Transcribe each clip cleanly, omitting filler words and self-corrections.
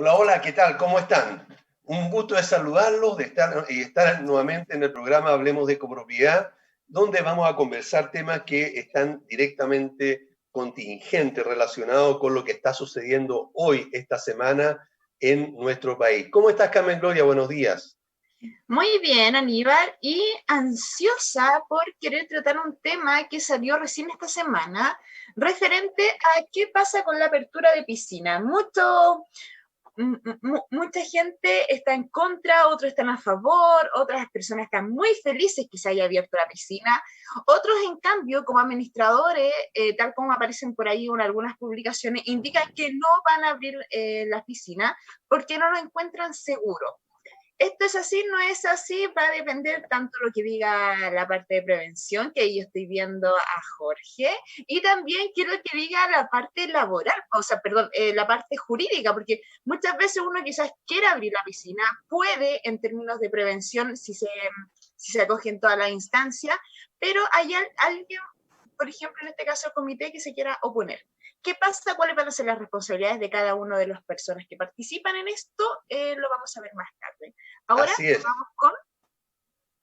Hola, hola, ¿qué tal? ¿Cómo están? Un gusto de saludarlos, de estar nuevamente en el programa Hablemos de Copropiedad, donde vamos a conversar temas que están directamente contingentes, relacionados con lo que está sucediendo hoy, esta semana, en nuestro país. ¿Cómo estás, Carmen Gloria? Buenos días. Muy bien, Aníbal, y ansiosa por querer tratar un tema que salió recién esta semana, referente a qué pasa con la apertura de piscina. Mucha gente está en contra, otros están a favor, otras personas están muy felices que se haya abierto la piscina, otros en cambio, como administradores, tal como aparecen por ahí en algunas publicaciones, indican que no van a abrir la piscina porque no lo encuentran seguro. Esto es así, no es así, va a depender tanto lo que diga la parte de prevención, que ahí yo estoy viendo a Jorge, y también quiero que diga la parte laboral, o sea, perdón, la parte jurídica, porque muchas veces uno quizás quiere abrir la piscina, puede en términos de prevención si se acoge en toda la instancia, pero hay alguien, por ejemplo, en este caso el comité, que se quiera oponer. ¿Qué pasa? ¿Cuáles van a ser las responsabilidades de cada una de las personas que participan en esto? Lo vamos a ver más tarde. Ahora Así es. vamos con...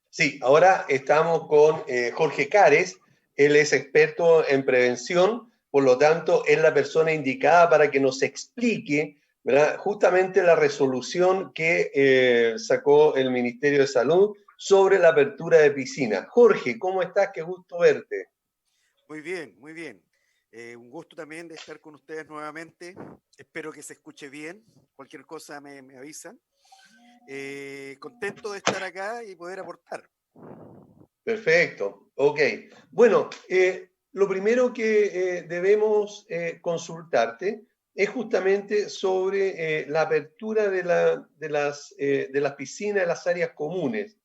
Sí, ahora estamos con Jorge Cares. Él es experto en prevención, por lo tanto, es la persona indicada para que nos explique, ¿verdad?, justamente la resolución que sacó el Ministerio de Salud sobre la apertura de piscinas. Jorge, ¿cómo estás? Qué gusto verte. Muy bien, muy bien. Un gusto también de estar con ustedes nuevamente. Espero que se escuche bien. Cualquier cosa me avisan. Contento de estar acá y poder aportar. Perfecto, ok. Bueno, lo primero que debemos consultarte es justamente sobre la apertura de las piscinas, de las áreas comunes.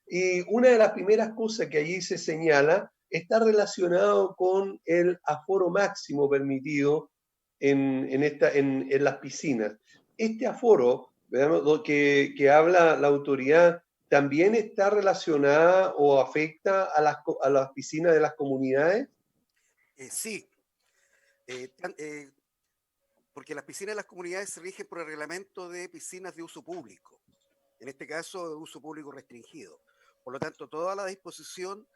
Y una de las primeras cosas que allí se señala está relacionado con el aforo máximo permitido en las piscinas. Este aforo, ¿verdad?, que habla la autoridad, también está relacionada o afecta a las piscinas de las comunidades. Sí, eh, tan- eh, porque las piscinas de las comunidades se rigen por el reglamento de piscinas de uso público, en este caso de uso público restringido. Por lo tanto, toda la disposición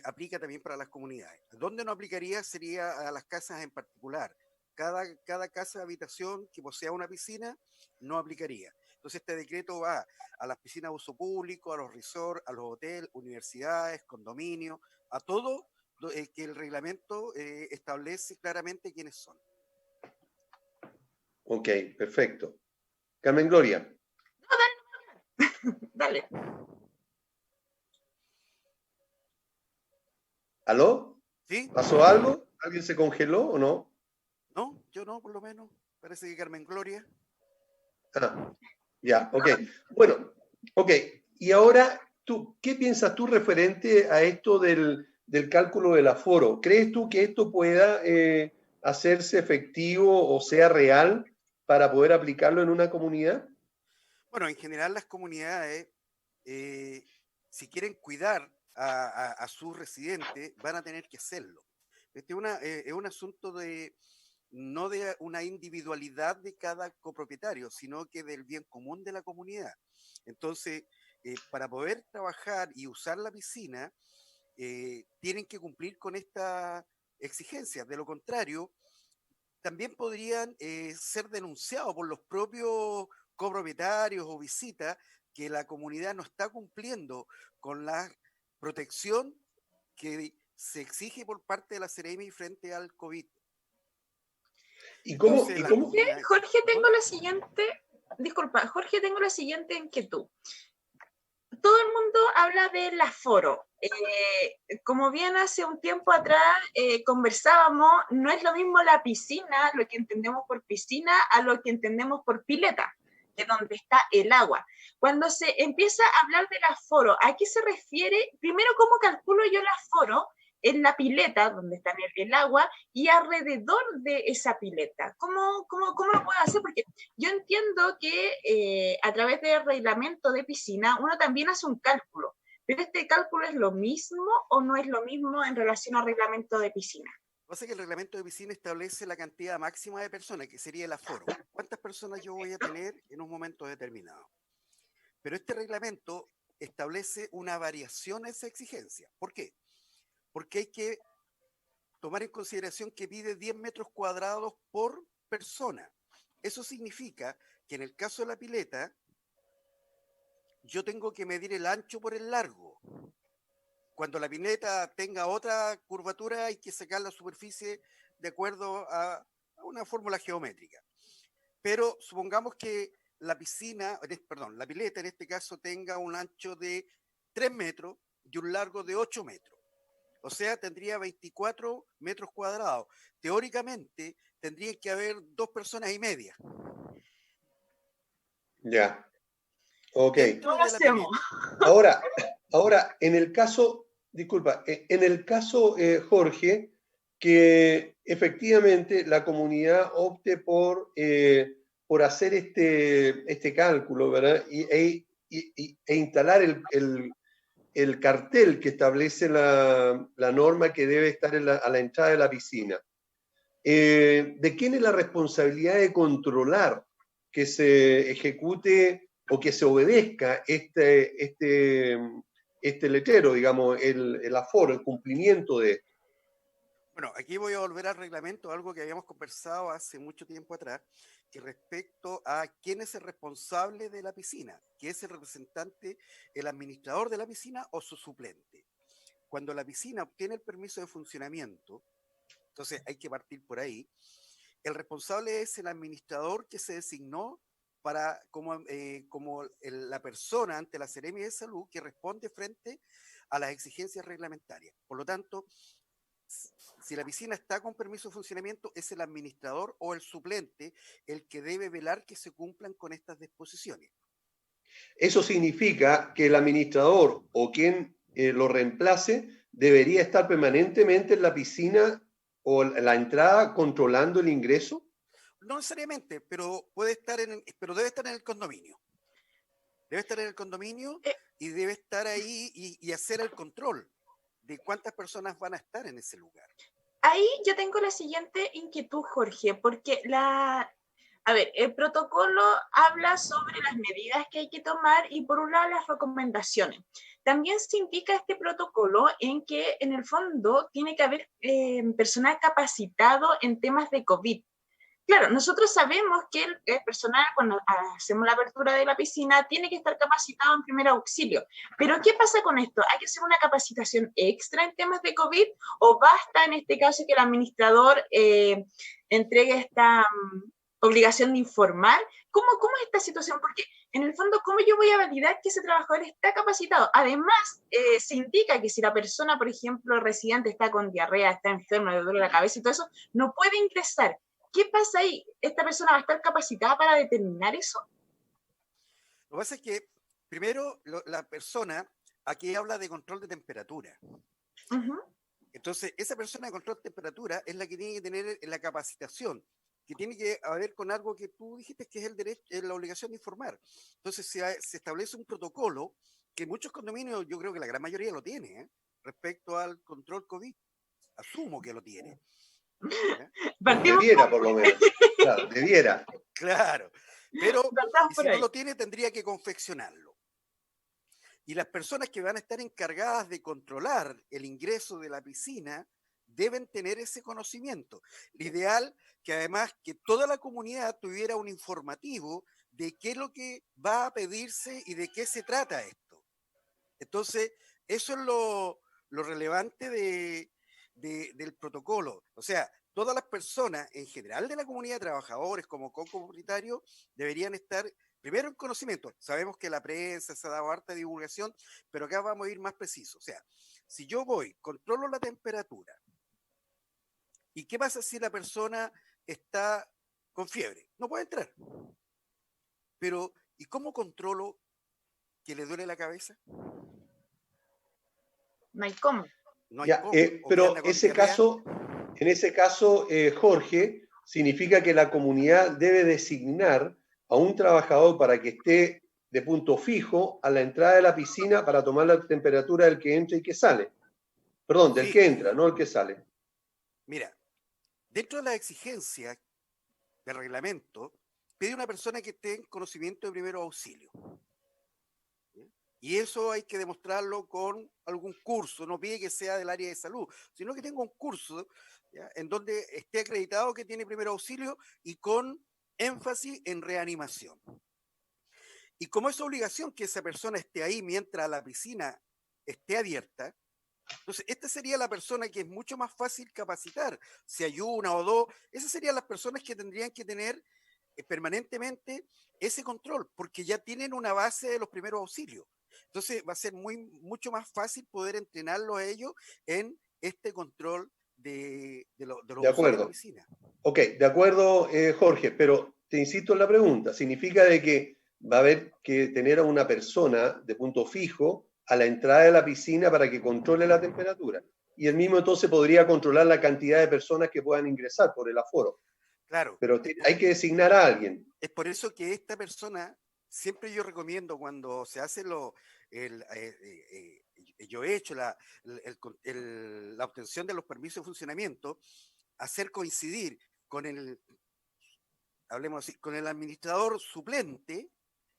aplica también para las comunidades. Donde no aplicaría sería a las casas en particular. Cada casa de habitación que posea una piscina no aplicaría. Entonces, este decreto va a las piscinas de uso público, a los resorts, a los hoteles, universidades, condominios, a todo que el reglamento establece claramente quiénes son. Ok, perfecto. Carmen Gloria, Dale. ¿aló? ¿Sí? ¿Pasó algo? ¿Alguien se congeló o no? No, yo no, por lo menos. Parece que Carmen Gloria. Ah, ya, ok. Bueno, ok. Y ahora, ¿qué piensas tú referente a esto del cálculo del aforo? ¿Crees tú que esto pueda hacerse efectivo o sea real para poder aplicarlo en una comunidad? Bueno, en general las comunidades, eh, si quieren cuidar a sus residentes, van a tener que hacerlo. Es un asunto de no de una individualidad de cada copropietario, sino que del bien común de la comunidad. Entonces, para poder trabajar y usar la piscina, tienen que cumplir con esta exigencia. De lo contrario, también podrían ser denunciados por los propios copropietarios o visitas que la comunidad no está cumpliendo con la protección que se exige por parte de la Ceremi frente al COVID. ¿Y cómo, Entonces, y las cómo? comunidades, Jorge, perdón, tengo la siguiente, disculpa, Jorge, tengo la siguiente inquietud. Todo el mundo habla del aforo. Como bien hace un tiempo atrás conversábamos, no es lo mismo la piscina, lo que entendemos por piscina, a lo que entendemos por pileta, de donde está el agua. Cuando se empieza a hablar del aforo, ¿a qué se refiere? Primero, ¿cómo calculo yo el aforo en la pileta, donde está el agua, y alrededor de esa pileta? ¿Cómo lo puedo hacer? Porque yo entiendo que a través del reglamento de piscina uno también hace un cálculo, pero ¿este cálculo es lo mismo o no es lo mismo en relación al reglamento de piscina? Pasa que el reglamento de piscina establece la cantidad máxima de personas, que sería el aforo. ¿Cuántas personas yo voy a tener en un momento determinado? Pero este reglamento establece una variación a esa exigencia. ¿Por qué? Porque hay que tomar en consideración que pide 10 metros cuadrados por persona. Eso significa que en el caso de la pileta, yo tengo que medir el ancho por el largo. Cuando la pileta tenga otra curvatura, hay que sacar la superficie de acuerdo a una fórmula geométrica. Pero supongamos que la piscina, perdón, la pileta en este caso tenga un ancho de 3 metros y un largo de 8 metros. O sea, tendría 24 metros cuadrados. Teóricamente, tendría que haber 2,5 personas. Ya, ok. Dentro ¿Cómo de la hacemos? pileta. Ahora, en el caso, disculpa, en el caso, Jorge, que efectivamente la comunidad opte por hacer este cálculo, ¿verdad? E instalar el cartel que establece la norma que debe estar a la entrada de la piscina. ¿De quién es la responsabilidad de controlar que se ejecute o que se obedezca este letrero, digamos, el aforo, el cumplimiento de esto? Bueno, aquí voy a volver al reglamento, algo que habíamos conversado hace mucho tiempo atrás, que respecto a quién es el responsable de la piscina, que es el representante, el administrador de la piscina o su suplente. Cuando la piscina obtiene el permiso de funcionamiento, entonces hay que partir por ahí, el responsable es el administrador que se designó como la persona ante la Seremi de Salud que responde frente a las exigencias reglamentarias. Por lo tanto, si la piscina está con permiso de funcionamiento, es el administrador o el suplente el que debe velar que se cumplan con estas disposiciones. Eso significa que el administrador o quien lo reemplace debería estar permanentemente en la piscina o la entrada controlando el ingreso. No necesariamente, pero debe estar en el condominio. Debe estar en el condominio y debe estar ahí y hacer el control de cuántas personas van a estar en ese lugar. Ahí yo tengo la siguiente inquietud, Jorge, porque el protocolo habla sobre las medidas que hay que tomar y por un lado las recomendaciones. También se indica este protocolo en que en el fondo tiene que haber personal capacitado en temas de COVID. Claro, nosotros sabemos que el personal, cuando hacemos la apertura de la piscina, tiene que estar capacitado en primer auxilio. Pero, ¿qué pasa con esto? ¿Hay que hacer una capacitación extra en temas de COVID o basta en este caso que el administrador entregue esta obligación de informar? ¿Cómo es esta situación? Porque, en el fondo, ¿cómo yo voy a validar que ese trabajador está capacitado? Además, se indica que si la persona, por ejemplo, el residente está con diarrea, está enfermo, le duele la cabeza y todo eso, no puede ingresar. ¿Qué pasa ahí? ¿Esta persona va a estar capacitada para determinar eso? Lo que pasa es que, primero, la persona aquí habla de control de temperatura. Entonces, esa persona de control de temperatura es la que tiene que tener la capacitación, que tiene que ver con algo que tú dijiste que es el derecho, la obligación de informar. Entonces, se establece un protocolo que muchos condominios, yo creo que la gran mayoría lo tiene, respecto al control COVID. Asumo que lo tiene. Debiera, por lo menos. Claro, debiera. Claro, pero si no lo tiene, tendría que confeccionarlo. Y las personas que van a estar encargadas de controlar el ingreso de la piscina deben tener ese conocimiento. Lo ideal que además que toda la comunidad tuviera un informativo de qué es lo que va a pedirse y de qué se trata esto. Entonces, eso es lo relevante del protocolo. O sea, todas las personas en general de la comunidad de trabajadores como comunitarios deberían estar primero en conocimiento. Sabemos que la prensa se ha dado harta divulgación, pero acá vamos a ir más precisos. O sea, si yo voy, controlo la temperatura, ¿y qué pasa si la persona está con fiebre? No puede entrar. Pero, ¿y cómo controlo que le duele la cabeza? No hay cómo. No hay ya, cómo. Pero en ese caso, Jorge, significa que la comunidad debe designar a un trabajador para que esté de punto fijo a la entrada de la piscina para tomar la temperatura del que entra y que sale. Perdón, del que entra, no el que sale. Mira, Dentro de las exigencias del reglamento, pide una persona que esté en conocimiento de primeros auxilios. Y eso hay que demostrarlo con algún curso, no pide que sea del área de salud, sino que tenga un curso, ¿ya?, en donde esté acreditado que tiene primer auxilio y con énfasis en reanimación. Y como es obligación que esa persona esté ahí mientras la piscina esté abierta, entonces esta sería la persona que es mucho más fácil capacitar. Si hay una o dos, esas serían las personas que tendrían que tener permanentemente ese control, porque ya tienen una base de los primeros auxilios. Entonces va a ser mucho más fácil poder entrenarlo a ellos en este control de los De usuarios de acuerdo. piscina. Ok, de acuerdo, Jorge, pero te insisto en la pregunta. ¿Significa de que va a haber que tener a una persona de punto fijo a la entrada de la piscina para que controle la temperatura? Y el mismo entonces podría controlar la cantidad de personas que puedan ingresar por el aforo. Claro, Pero hay que designar a alguien. es por eso que esta persona, siempre yo recomiendo cuando se hace yo he hecho la obtención de los permisos de funcionamiento, hacer coincidir con hablemos así, con el administrador suplente,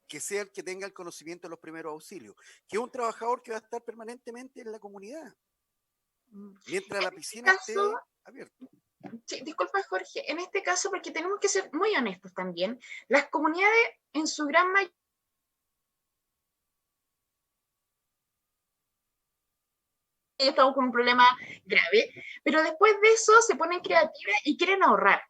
que sea el que tenga el conocimiento de los primeros auxilios, que es un trabajador que va a estar permanentemente en la comunidad, mientras En la este piscina caso, esté abierta. sí, disculpa Jorge, en este caso, porque tenemos que ser muy honestos también, las comunidades en su gran mayoría estamos con un problema grave, pero después de eso se ponen creativas y quieren ahorrar.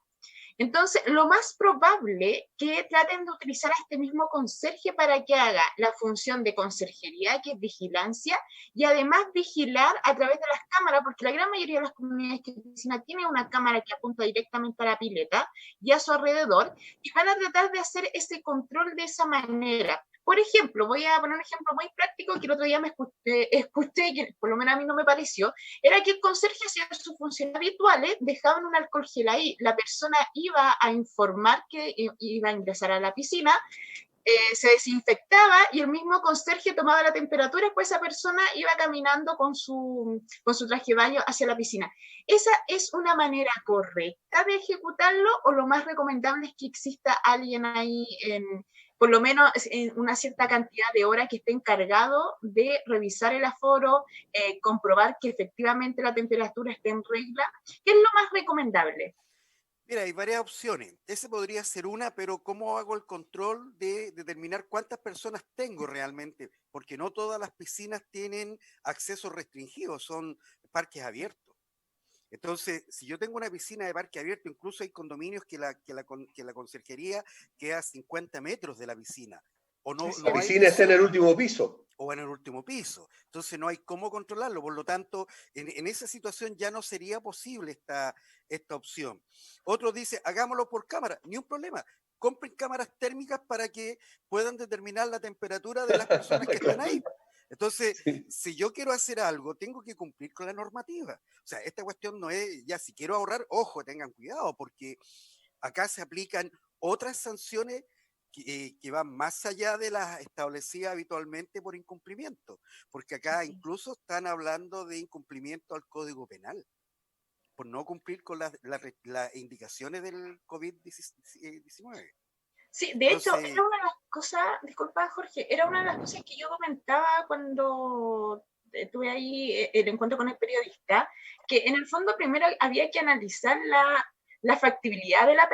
Entonces, lo más probable que traten de utilizar a este mismo conserje para que haga la función de conserjería, que es vigilancia, y además vigilar a través de las cámaras, porque la gran mayoría de las comunidades que piscina tiene una cámara que apunta directamente a la pileta y a su alrededor, y van a tratar de hacer ese control de esa manera. Por ejemplo, voy a poner un ejemplo muy práctico que el otro día escuché, que por lo menos a mí no me pareció, era que el conserje hacía sus funciones habituales, dejaban un alcohol gel ahí, la persona iba a informar que iba a ingresar a la piscina, se desinfectaba y el mismo conserje tomaba la temperatura, después esa persona iba caminando con su traje de baño hacia la piscina. ¿Esa es una manera correcta de ejecutarlo o lo más recomendable es que exista alguien ahí por lo menos en una cierta cantidad de horas que esté encargado de revisar el aforo, comprobar que efectivamente la temperatura esté en regla? ¿Qué es lo más recomendable? Mira, hay varias opciones. Ese podría ser una, pero ¿cómo hago el control de determinar cuántas personas tengo realmente? Porque no todas las piscinas tienen acceso restringido, son parques abiertos. Entonces, si yo tengo una piscina de parque abierto, incluso hay condominios que la conserjería queda a 50 metros de la piscina, o Sí, no, la no hay piscina está en el visión, último piso. o en el último piso. Entonces no hay cómo controlarlo. Por lo tanto, en esa situación ya no sería posible esta opción. Otros dicen, hagámoslo por cámara, ni un problema. Compren cámaras térmicas para que puedan determinar la temperatura de las personas que están ahí. Entonces, Sí. si yo quiero hacer algo, tengo que cumplir con la normativa. O sea, esta cuestión no es, ya si quiero ahorrar, ojo, tengan cuidado, porque acá se aplican otras sanciones que van más allá de las establecidas habitualmente por incumplimiento, porque acá Sí. incluso están hablando de incumplimiento al Código Penal, por no cumplir con las indicaciones del COVID-19. Sí, de hecho, Entonces, era una de las cosas, disculpa Jorge, era una de las cosas que yo comentaba cuando tuve ahí el encuentro con el periodista, que en el fondo primero había que analizar la factibilidad de la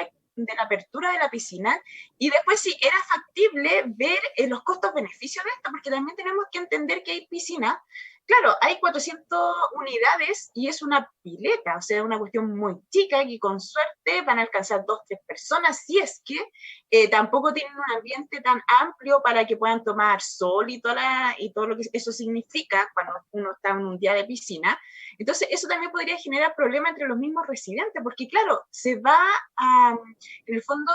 apertura de la piscina y después si era factible ver los costos-beneficios de esto, porque también tenemos que entender que hay piscinas. Claro, hay 400 unidades y es una pileta, o sea, una cuestión muy chica que con suerte van a alcanzar 2, 3 personas, si es que tampoco tienen un ambiente tan amplio para que puedan tomar sol y todo lo que eso significa cuando uno está en un día de piscina. Entonces, eso también podría generar problemas entre los mismos residentes, porque claro, en el fondo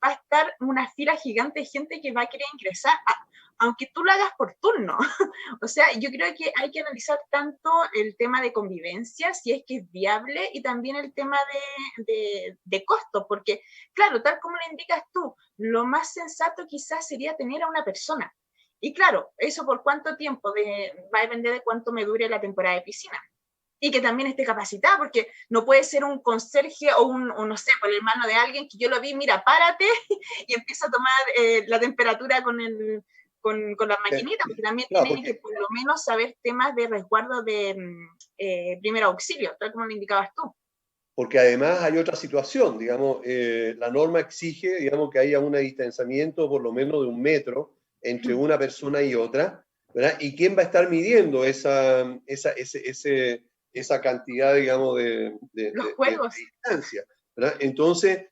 va a estar una fila gigante de gente que va a querer ingresar, aunque tú lo hagas por turno. O sea, yo creo que hay que analizar tanto el tema de convivencia, si es que es viable, y también el tema de costos, porque, claro, tal como le indicas tú, lo más sensato quizás sería tener a una persona. Y claro, eso por cuánto tiempo va a depender de cuánto me dure la temporada de piscina. y que también esté capacitada, porque no puede ser un conserje o no sé, por el hermano de alguien que yo lo vi, mira, párate y empieza a tomar la temperatura con las maquinitas, porque también Claro, tiene que por lo menos saber temas de resguardo de primer auxilio, tal como lo indicabas tú. porque además hay otra situación, digamos, la norma exige, digamos, que haya un distanciamiento por lo menos de 1 metro entre una persona y otra, ¿verdad? ¿Y quién va a estar midiendo esa cantidad, digamos, Los de juegos. distancia, ¿verdad? Entonces,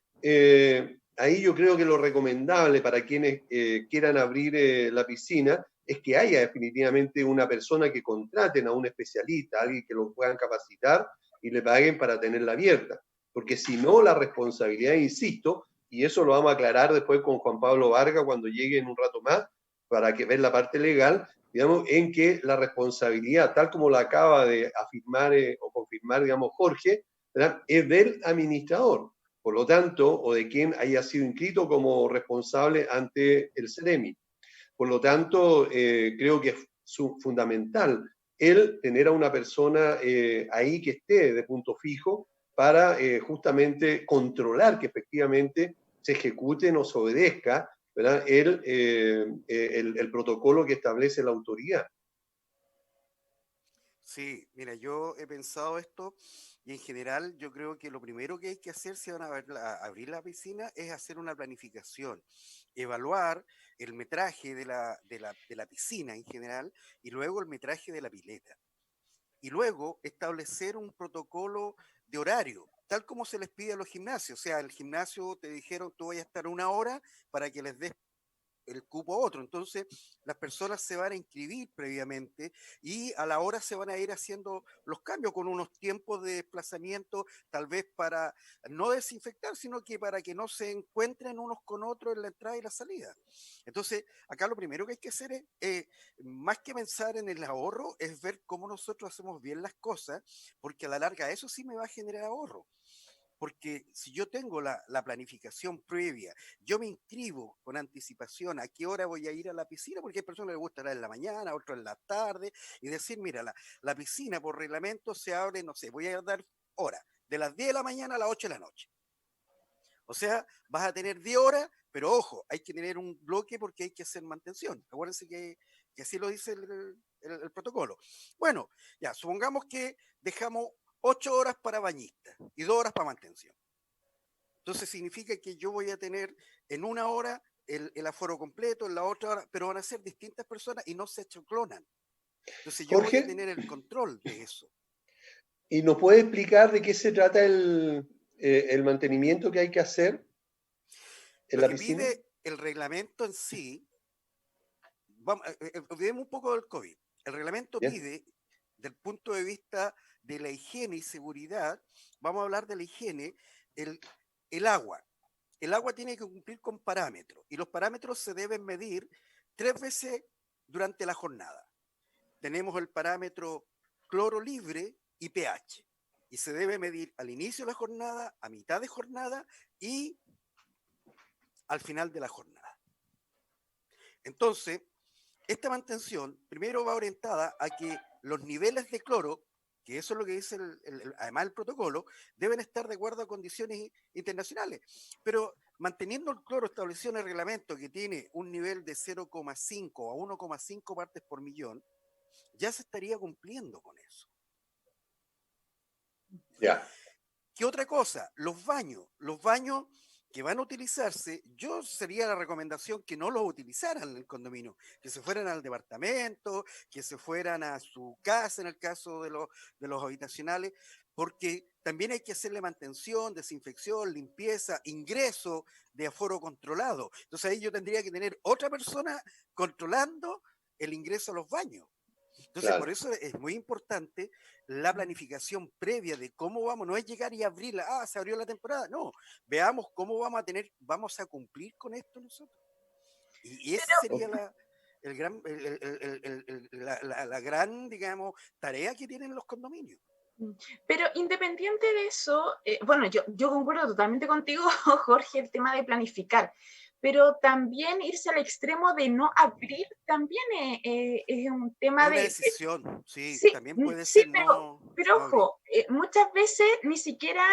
ahí yo creo que lo recomendable para quienes quieran abrir la piscina es que haya definitivamente una persona que contraten a un especialista, alguien que lo puedan capacitar y le paguen para tenerla abierta. Porque si no, la responsabilidad, insisto, y eso lo vamos a aclarar después con Juan Pablo Vargas cuando llegue en un rato más, para que ver la parte legal, digamos, en que la responsabilidad, tal como la acaba de afirmar o confirmar, digamos, Jorge, ¿verdad?, es del administrador, por lo tanto, o de quien haya sido inscrito como responsable ante el CEREMI. Por lo tanto, creo que es fundamental el tener a una persona ahí que esté de punto fijo para justamente controlar que efectivamente se ejecute, nos obedezca, ¿verdad?, el protocolo que establece la autoridad. Sí, mira, yo he pensado esto y en general yo creo que lo primero que hay que hacer si van a abrir la piscina es hacer una planificación, evaluar el metraje de la piscina en general y luego el metraje de la pileta. Y luego establecer un protocolo de horario, tal como se les pide a los gimnasios. O sea, el gimnasio te dijeron, tú vayas a estar 1 hora para que les des el cupo a otro. Entonces, las personas se van a inscribir previamente y a la hora se van a ir haciendo los cambios con unos tiempos de desplazamiento, tal vez para no desinfectar, sino que para que no se encuentren unos con otros en la entrada y la salida. Entonces, acá lo primero que hay que hacer es, más que pensar en el ahorro, es ver cómo nosotros hacemos bien las cosas, porque a la larga eso sí me va a generar ahorro. Porque si yo tengo la planificación previa, yo me inscribo con anticipación a qué hora voy a ir a la piscina, porque hay personas que les gusta ir en la mañana, otros en la tarde, y decir, mira, la piscina por reglamento se abre, no sé, voy a dar hora, de las 10 de la mañana a las 8 de la noche. O sea, vas a tener 10 horas, pero ojo, hay que tener un bloque porque hay que hacer mantención. Acuérdense que así lo dice el protocolo. Bueno, ya, supongamos que dejamos 8 horas para bañistas y 2 horas para mantención. Entonces significa que yo voy a tener en 1 hora el aforo completo, en la otra hora, pero van a ser distintas personas y no se achoclonan. Entonces yo voy a Jorge, tener el control de eso. ¿y nos puede explicar de qué se trata el mantenimiento que hay que hacer en Lo la que piscina? pide el reglamento en sí, vamos, olvidemos un poco del COVID. El reglamento ¿Ya? pide, del punto de vista de la higiene y seguridad, vamos a hablar de la higiene, el, el agua. El agua tiene que cumplir con parámetros y los parámetros se deben medir 3 veces durante la jornada. Tenemos el parámetro cloro libre y pH. Y se debe medir al inicio de la jornada, a mitad de jornada y al final de la jornada. Entonces, esta mantención primero va orientada a que los niveles de cloro, que eso es lo que dice además el protocolo, deben estar de acuerdo a condiciones internacionales. Pero manteniendo el cloro establecido en el reglamento que tiene un nivel de 0,5 a 1,5 partes por millón, ya se estaría cumpliendo con eso. Ya. ¿Qué otra cosa? Los baños que van a utilizarse, yo sería la recomendación que no los utilizaran en el condominio, que se fueran al departamento, que se fueran a su casa en el caso de los habitacionales, porque también hay que hacerle mantención, desinfección, limpieza, ingreso de aforo controlado. Entonces ahí yo tendría que tener otra persona controlando el ingreso a los baños. Entonces, por Claro. eso es muy importante la planificación previa de cómo vamos, no es llegar y abrirla, se abrió la temporada, no, veamos cómo vamos a cumplir con esto nosotros. Y esa Pero sería el gran, la gran, digamos, tarea que tienen los condominios. Pero independiente de eso, bueno, yo concuerdo totalmente contigo, Jorge, el tema de planificar, pero también irse al extremo de no abrir también es un Es tema una de... decisión, sí, Sí, también puede sí, ser pero no abrir. ojo, muchas veces ni siquiera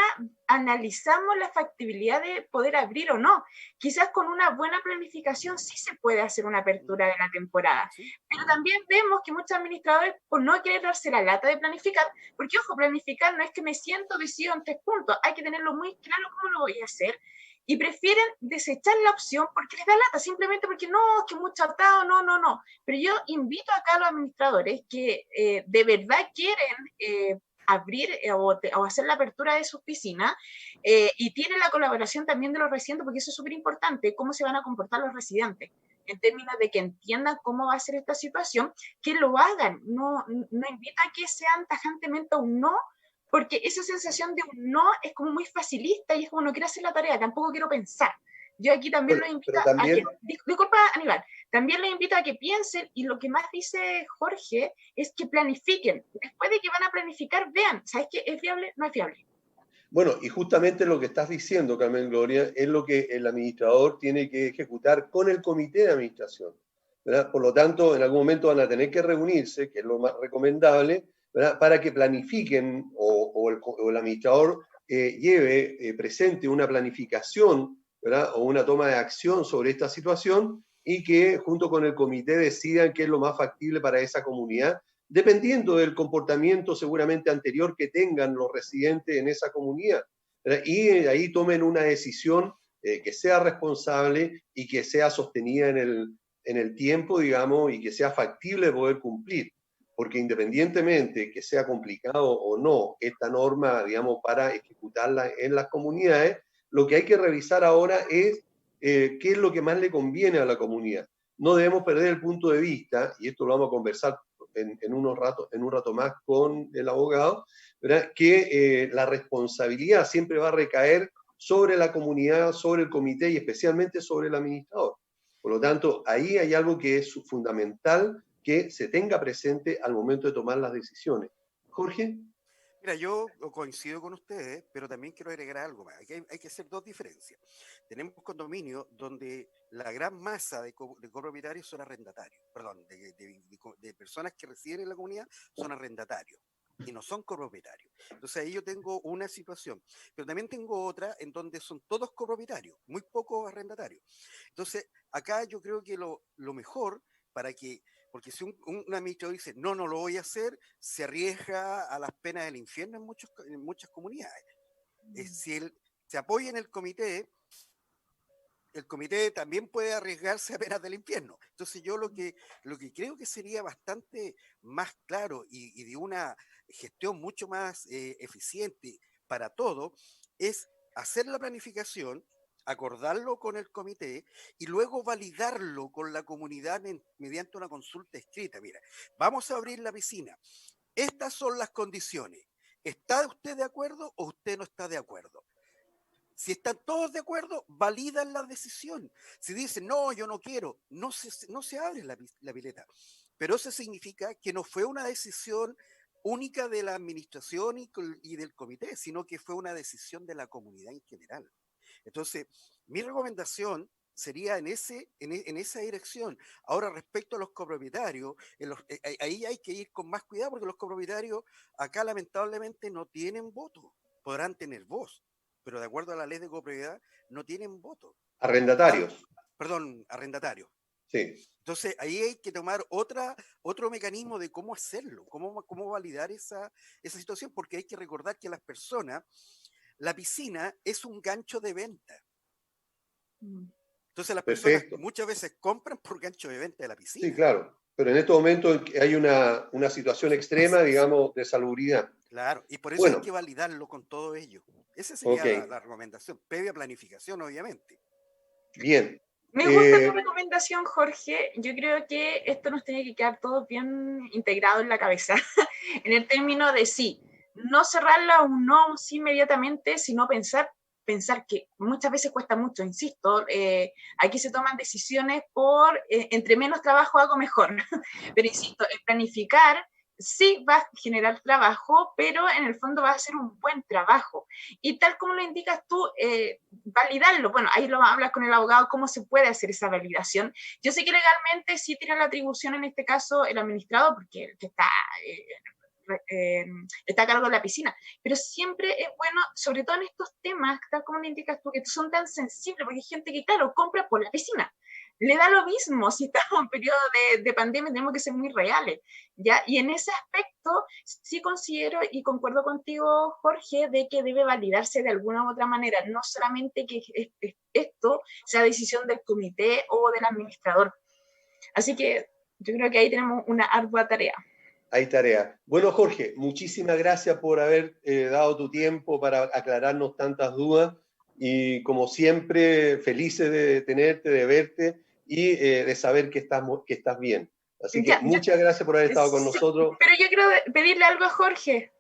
analizamos la factibilidad de poder abrir o no. Quizás con una buena planificación sí se puede hacer una apertura de la temporada, ¿Sí? pero también vemos que muchos administradores, por no querer darse la lata de planificar, porque ojo, planificar no es que me siento, decido en 3 puntos, hay que tenerlo muy claro cómo lo voy a hacer, y prefieren desechar la opción porque les da lata, simplemente porque no, que mucho atado, no. Pero yo invito acá a los administradores que de verdad quieren abrir o hacer la apertura de sus piscinas y tienen la colaboración también de los residentes, porque eso es súper importante, cómo se van a comportar los residentes en términos de que entiendan cómo va a ser esta situación, que lo hagan, no invita a que sean tajantemente un no, porque esa sensación de un no es como muy facilista y es como no quiero hacer la tarea, tampoco quiero pensar. Yo aquí también Bueno, los invito pero a que, también, disculpa Aníbal, también les invito a que piensen, y lo que más dice Jorge es que planifiquen. Después de que van a planificar, vean, ¿sabes qué? ¿Es viable? No es viable. bueno, y justamente lo que estás diciendo, Carmen Gloria, es lo que el administrador tiene que ejecutar con el comité de administración, ¿verdad? Por lo tanto, en algún momento van a tener que reunirse, que es lo más recomendable, ¿verdad? Para que planifiquen o el administrador lleve presente una planificación, ¿verdad? O una toma de acción sobre esta situación y que junto con el comité decidan qué es lo más factible para esa comunidad, dependiendo del comportamiento seguramente anterior que tengan los residentes en esa comunidad. Y ahí tomen una decisión que sea responsable y que sea sostenida en el tiempo, digamos, y que sea factible de poder cumplir. Porque independientemente que sea complicado o no esta norma, digamos, para ejecutarla en las comunidades, lo que hay que revisar ahora es qué es lo que más le conviene a la comunidad. No debemos perder el punto de vista, y esto lo vamos a conversar en un rato más con el abogado, ¿verdad? Que la responsabilidad siempre va a recaer sobre la comunidad, sobre el comité y especialmente sobre el administrador. Por lo tanto, ahí hay algo que es fundamental que se tenga presente al momento de tomar las decisiones. Jorge. Mira, yo coincido con ustedes, pero también quiero agregar algo más. Aquí hay que hacer dos diferencias. Tenemos condominios donde la gran masa de copropietarios son arrendatarios, perdón, de personas que residen en la comunidad son arrendatarios y no son copropietarios. Entonces ahí yo tengo una situación, pero también tengo otra en donde son todos copropietarios, muy pocos arrendatarios. Entonces acá yo creo que lo mejor para que, porque si un administrador dice, no lo voy a hacer, se arriesga a las penas del infierno en muchas comunidades. Si él se apoya en el comité también puede arriesgarse a penas del infierno. Entonces yo lo que creo que sería bastante más claro y de una gestión mucho más eficiente para todo es hacer la planificación, acordarlo con el comité y luego validarlo con la comunidad mediante una consulta escrita. Mira, vamos a abrir la piscina. Estas son las condiciones. ¿Está usted de acuerdo o usted no está de acuerdo? Si están todos de acuerdo, validan la decisión. Si dicen, no, yo no quiero, no se abre la pileta. Pero eso significa que no fue una decisión única de la administración y del comité, sino que fue una decisión de la comunidad en general. Entonces, mi recomendación sería en esa dirección. Ahora, respecto a los copropietarios, ahí hay que ir con más cuidado porque los copropietarios acá lamentablemente no tienen voto. Podrán tener voz, pero de acuerdo a la ley de copropiedad no tienen voto. Arrendatarios. Perdón, arrendatarios. Sí. Entonces ahí hay que tomar otro mecanismo de cómo hacerlo, cómo validar esa situación, porque hay que recordar que las personas, la piscina es un gancho de venta. Entonces las personas Perfecto. muchas veces compran por gancho de venta de la Sí, piscina. claro. Pero en estos momentos hay una situación extrema, digamos, de salubridad. Claro, y por eso hay Bueno, que validarlo con todo ello. Esa ok, sería la recomendación, previa planificación, obviamente. bien. Me gusta tu recomendación, Jorge. Yo creo que esto nos tiene que quedar todo bien integrado en la cabeza, en el término de sí, no cerrarla un no, un sí inmediatamente, sino pensar que muchas veces cuesta mucho, insisto, aquí se toman decisiones por entre menos trabajo hago mejor, pero insisto, planificar sí va a generar trabajo, pero en el fondo va a ser un buen trabajo. Y tal como lo indicas tú, validarlo, bueno, ahí lo hablas con el abogado, cómo se puede hacer esa validación. Yo sé que legalmente sí tiene la atribución en este caso el administrador, porque el que está a cargo de la piscina, pero siempre es bueno, sobre todo en estos temas, tal como lo indicas tú, que son tan sensibles, porque hay gente que, claro, compra por la piscina, le da lo mismo si estamos en periodo de pandemia, tenemos que ser muy reales, ¿ya? Y en ese aspecto sí considero y concuerdo contigo, Jorge, de que debe validarse de alguna u otra manera, no solamente que esto sea decisión del comité o del administrador. Así que yo creo que ahí tenemos una ardua tarea. Hay tarea. Bueno, Jorge, muchísimas gracias por haber dado tu tiempo para aclararnos tantas dudas y como siempre, felices de tenerte, de verte y de saber que estás bien. Así que Ya, muchas gracias por haber estado con nosotros. Pero yo quiero pedirle algo a Jorge.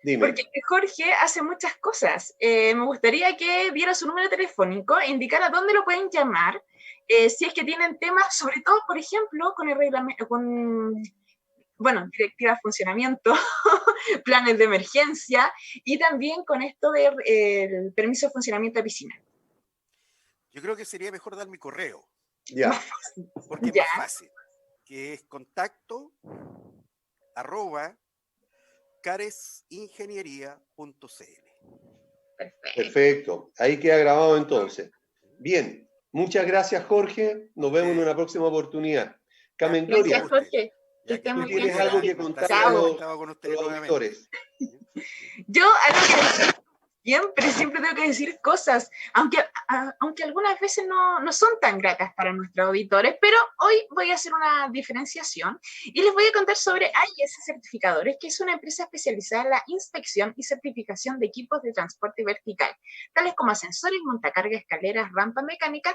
Dime. Porque Jorge hace muchas cosas. Me gustaría que diera su número telefónico e indicara dónde lo pueden llamar, si es que tienen temas, sobre todo, por ejemplo, con el reglamento, bueno, directiva de funcionamiento, planes de emergencia y también con esto del permiso de funcionamiento de piscina. Yo creo que sería mejor dar mi correo. Ya. Porque es más fácil, que es contacto@caresingeniería.cl. Perfecto. Ahí queda grabado entonces. Bien. Muchas gracias, Jorge. Nos vemos en una próxima oportunidad. Carmen Gloria. Gracias, Jorge. ¿Tú tienes algo que contar a los auditores? Yo algo que siempre tengo que decir cosas, aunque algunas veces no son tan gratas para nuestros auditores, pero hoy voy a hacer una diferenciación y les voy a contar sobre AIS Certificadores, que es una empresa especializada en la inspección y certificación de equipos de transporte vertical, tales como ascensores, montacargas, escaleras, rampa mecánica.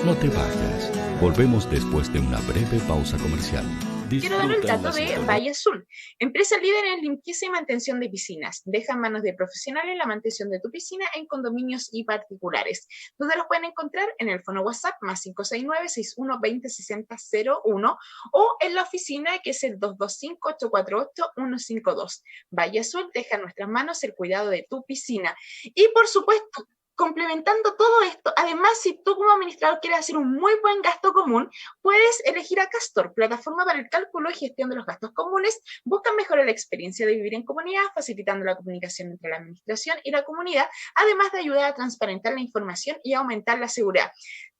No te vayas. Volvemos después de una breve pausa comercial. Quiero dar el dato de Valle Azul, empresa líder en limpieza y mantención de piscinas. Deja en manos de profesionales la mantención de tu piscina en condominios y particulares, donde los pueden encontrar en el fono WhatsApp más 569-6120-6001 o en la oficina que es el 225-848-152. Valle Azul deja en nuestras manos el cuidado de tu piscina. Y por supuesto, complementando todo esto, además, si tú como administrador quieres hacer un muy buen gasto común, puedes elegir a Castor, plataforma para el cálculo y gestión de los gastos comunes. Buscan mejorar la experiencia de vivir en comunidad, facilitando la comunicación entre la administración y la comunidad, además de ayudar a transparentar la información y aumentar la seguridad.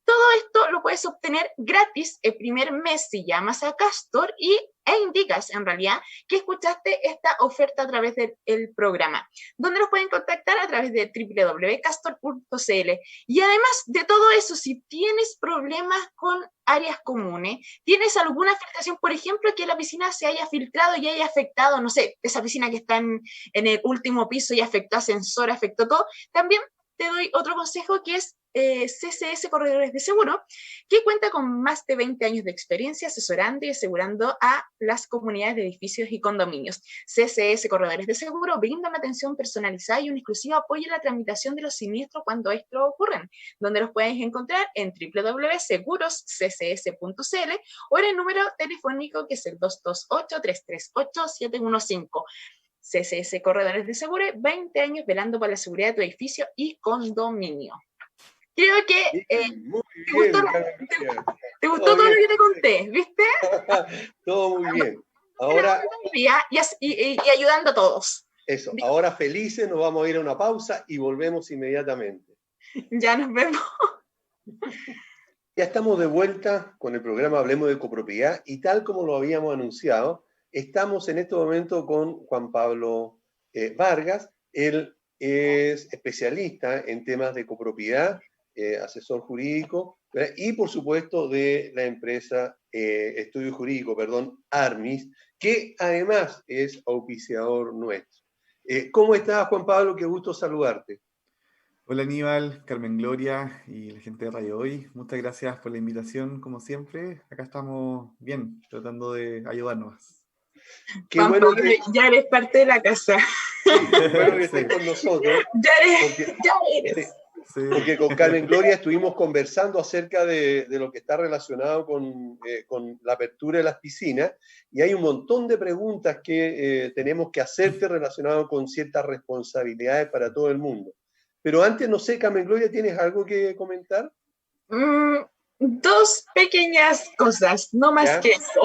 Todo esto lo puedes obtener gratis el primer mes si llamas a Castor e indicas en realidad que escuchaste esta oferta a través del programa, donde los pueden contactar a través de www.castor.cl. Y además de todo eso, si tienes problemas con áreas comunes, tienes alguna filtración, por ejemplo, que la piscina se haya filtrado y haya afectado, no sé, esa piscina que está en el último piso y afectó ascensor, afectó todo, también te doy otro consejo que es CCS Corredores de Seguro, que cuenta con más de 20 años de experiencia asesorando y asegurando a las comunidades de edificios y condominios. CCS Corredores de Seguro brinda una atención personalizada y un exclusivo apoyo en la tramitación de los siniestros cuando estos ocurren, donde los puedes encontrar en www.segurosccs.cl o en el número telefónico que es el 228-338-715. CCS Corredores de Seguro, 20 años velando por la seguridad de tu edificio y condominio. Creo que te gustó todo lo que te conté, ¿viste? Todo muy bien. Ahora, y ayudando a todos. Eso, ahora felices, nos vamos a ir a una pausa y volvemos inmediatamente. Ya nos vemos. Ya estamos de vuelta con el programa Hablemos de Copropiedad y tal como lo habíamos anunciado, estamos en este momento con Juan Pablo Vargas. Él es especialista en temas de copropiedad, asesor jurídico, ¿verdad? Y por supuesto de la empresa Estudio Jurídico, Armis, que además es auspiciador nuestro. ¿Cómo estás, Juan Pablo? Qué gusto saludarte. Hola Aníbal, Carmen Gloria y la gente de Radio Hoy. Muchas gracias por la invitación, como siempre. Acá estamos bien, tratando de ayudarnos. Qué Juan bueno Pablo, que... ya eres parte de la casa. Sí, qué bueno que estés Sí. con nosotros. Ya eres. Sí. Porque con Carmen Gloria estuvimos conversando acerca de lo que está relacionado con la apertura de las piscinas, y hay un montón de preguntas que tenemos que hacerte relacionado con ciertas responsabilidades para todo el mundo. Pero antes, no sé, Carmen Gloria, ¿tienes algo que comentar? Dos pequeñas cosas, no más ¿Ya? que eso.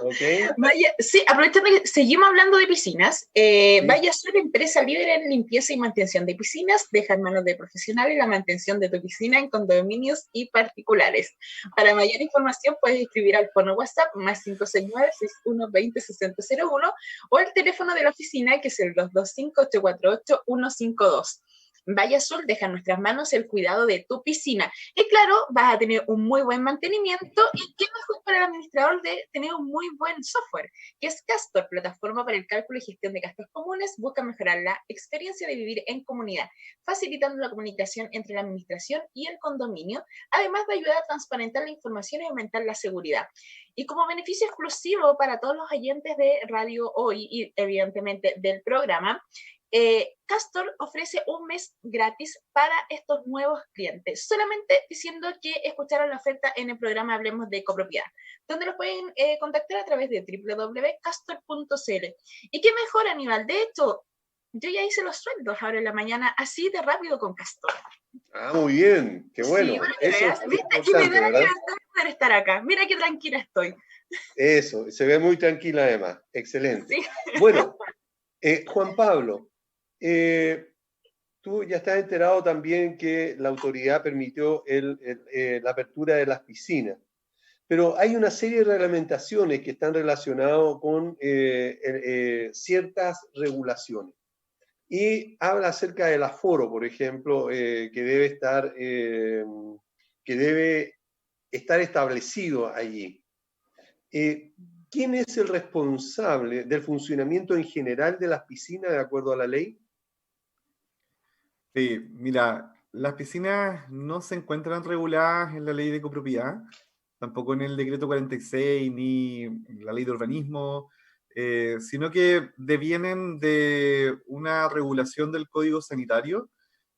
Okay. Vaya, sí, aprovechando que seguimos hablando de piscinas, Sí. Vaya Sur, empresa líder en limpieza y mantención de piscinas, deja en manos de profesionales la mantención de tu piscina en condominios y particulares. Para mayor información puedes escribir al fono WhatsApp más 569-6120-6001 o el teléfono de la oficina, que es el 225-848-152. Vaya Sur deja en nuestras manos el cuidado de tu piscina. Y claro, vas a tener un muy buen mantenimiento, y qué mejor para el administrador de tener un muy buen software, que es Castor, plataforma para el cálculo y gestión de gastos comunes. Busca mejorar la experiencia de vivir en comunidad, facilitando la comunicación entre la administración y el condominio, además de ayudar a transparentar la información y aumentar la seguridad. Y como beneficio exclusivo para todos los oyentes de Radio Hoy y evidentemente del programa, Castor ofrece un mes gratis para estos nuevos clientes, solamente diciendo que escucharon la oferta en el programa Hablemos de Copropiedad, donde los pueden contactar a través de www.castor.cl. Y qué mejor, Aníbal, de hecho, yo ya hice los sueldos ahora en la mañana, así de rápido con Castor. Ah, muy bien, qué bueno. Sí, bueno, Eso es ¿viste? Y me importante, da la ¿verdad? libertad de poder estar acá. Mira qué tranquila estoy. Eso, se ve muy tranquila además. Excelente. Sí. Bueno, Juan Pablo, tú ya estás enterado también que la autoridad permitió la apertura de las piscinas, pero hay una serie de reglamentaciones que están relacionadas con ciertas regulaciones. Y habla acerca del aforo, por ejemplo, que debe estar establecido allí. ¿Quién es el responsable del funcionamiento en general de las piscinas de acuerdo a la ley? Sí, mira, las piscinas no se encuentran reguladas en la ley de copropiedad, tampoco en el decreto 46 ni en la ley de urbanismo, sino que devienen de una regulación del Código Sanitario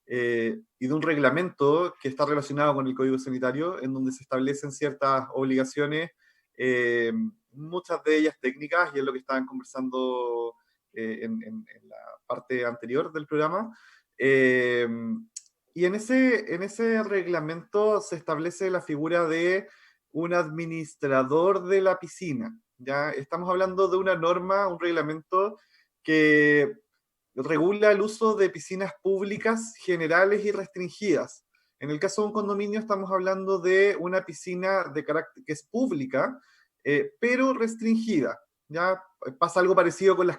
y de un reglamento que está relacionado con el Código Sanitario, en donde se establecen ciertas obligaciones, muchas de ellas técnicas, y es lo que estaban conversando en la parte anterior del programa. Y en ese reglamento se establece la figura de un administrador de la piscina. Ya estamos hablando de una norma, un reglamento que regula el uso de piscinas públicas generales y restringidas. En el caso de un condominio estamos hablando de una piscina de carácter que es pública, pero restringida. Ya pasa algo parecido con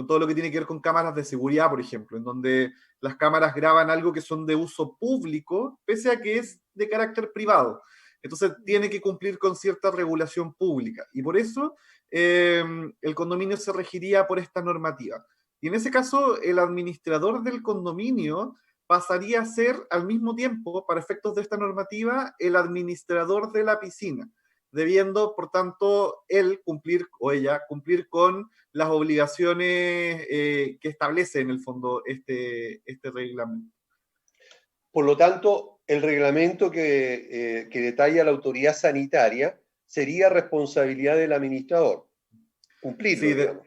todo lo que tiene que ver con cámaras de seguridad, por ejemplo, en donde las cámaras graban algo que son de uso público, pese a que es de carácter privado. Entonces tiene que cumplir con cierta regulación pública. Y por eso el condominio se regiría por esta normativa. Y en ese caso, el administrador del condominio pasaría a ser, al mismo tiempo, para efectos de esta normativa, el administrador de la piscina, debiendo, por tanto, él cumplir, o ella, cumplir con las obligaciones que establece, en el fondo, este reglamento. Por lo tanto, el reglamento que detalla la autoridad sanitaria sería responsabilidad del administrador. Cumplirlo,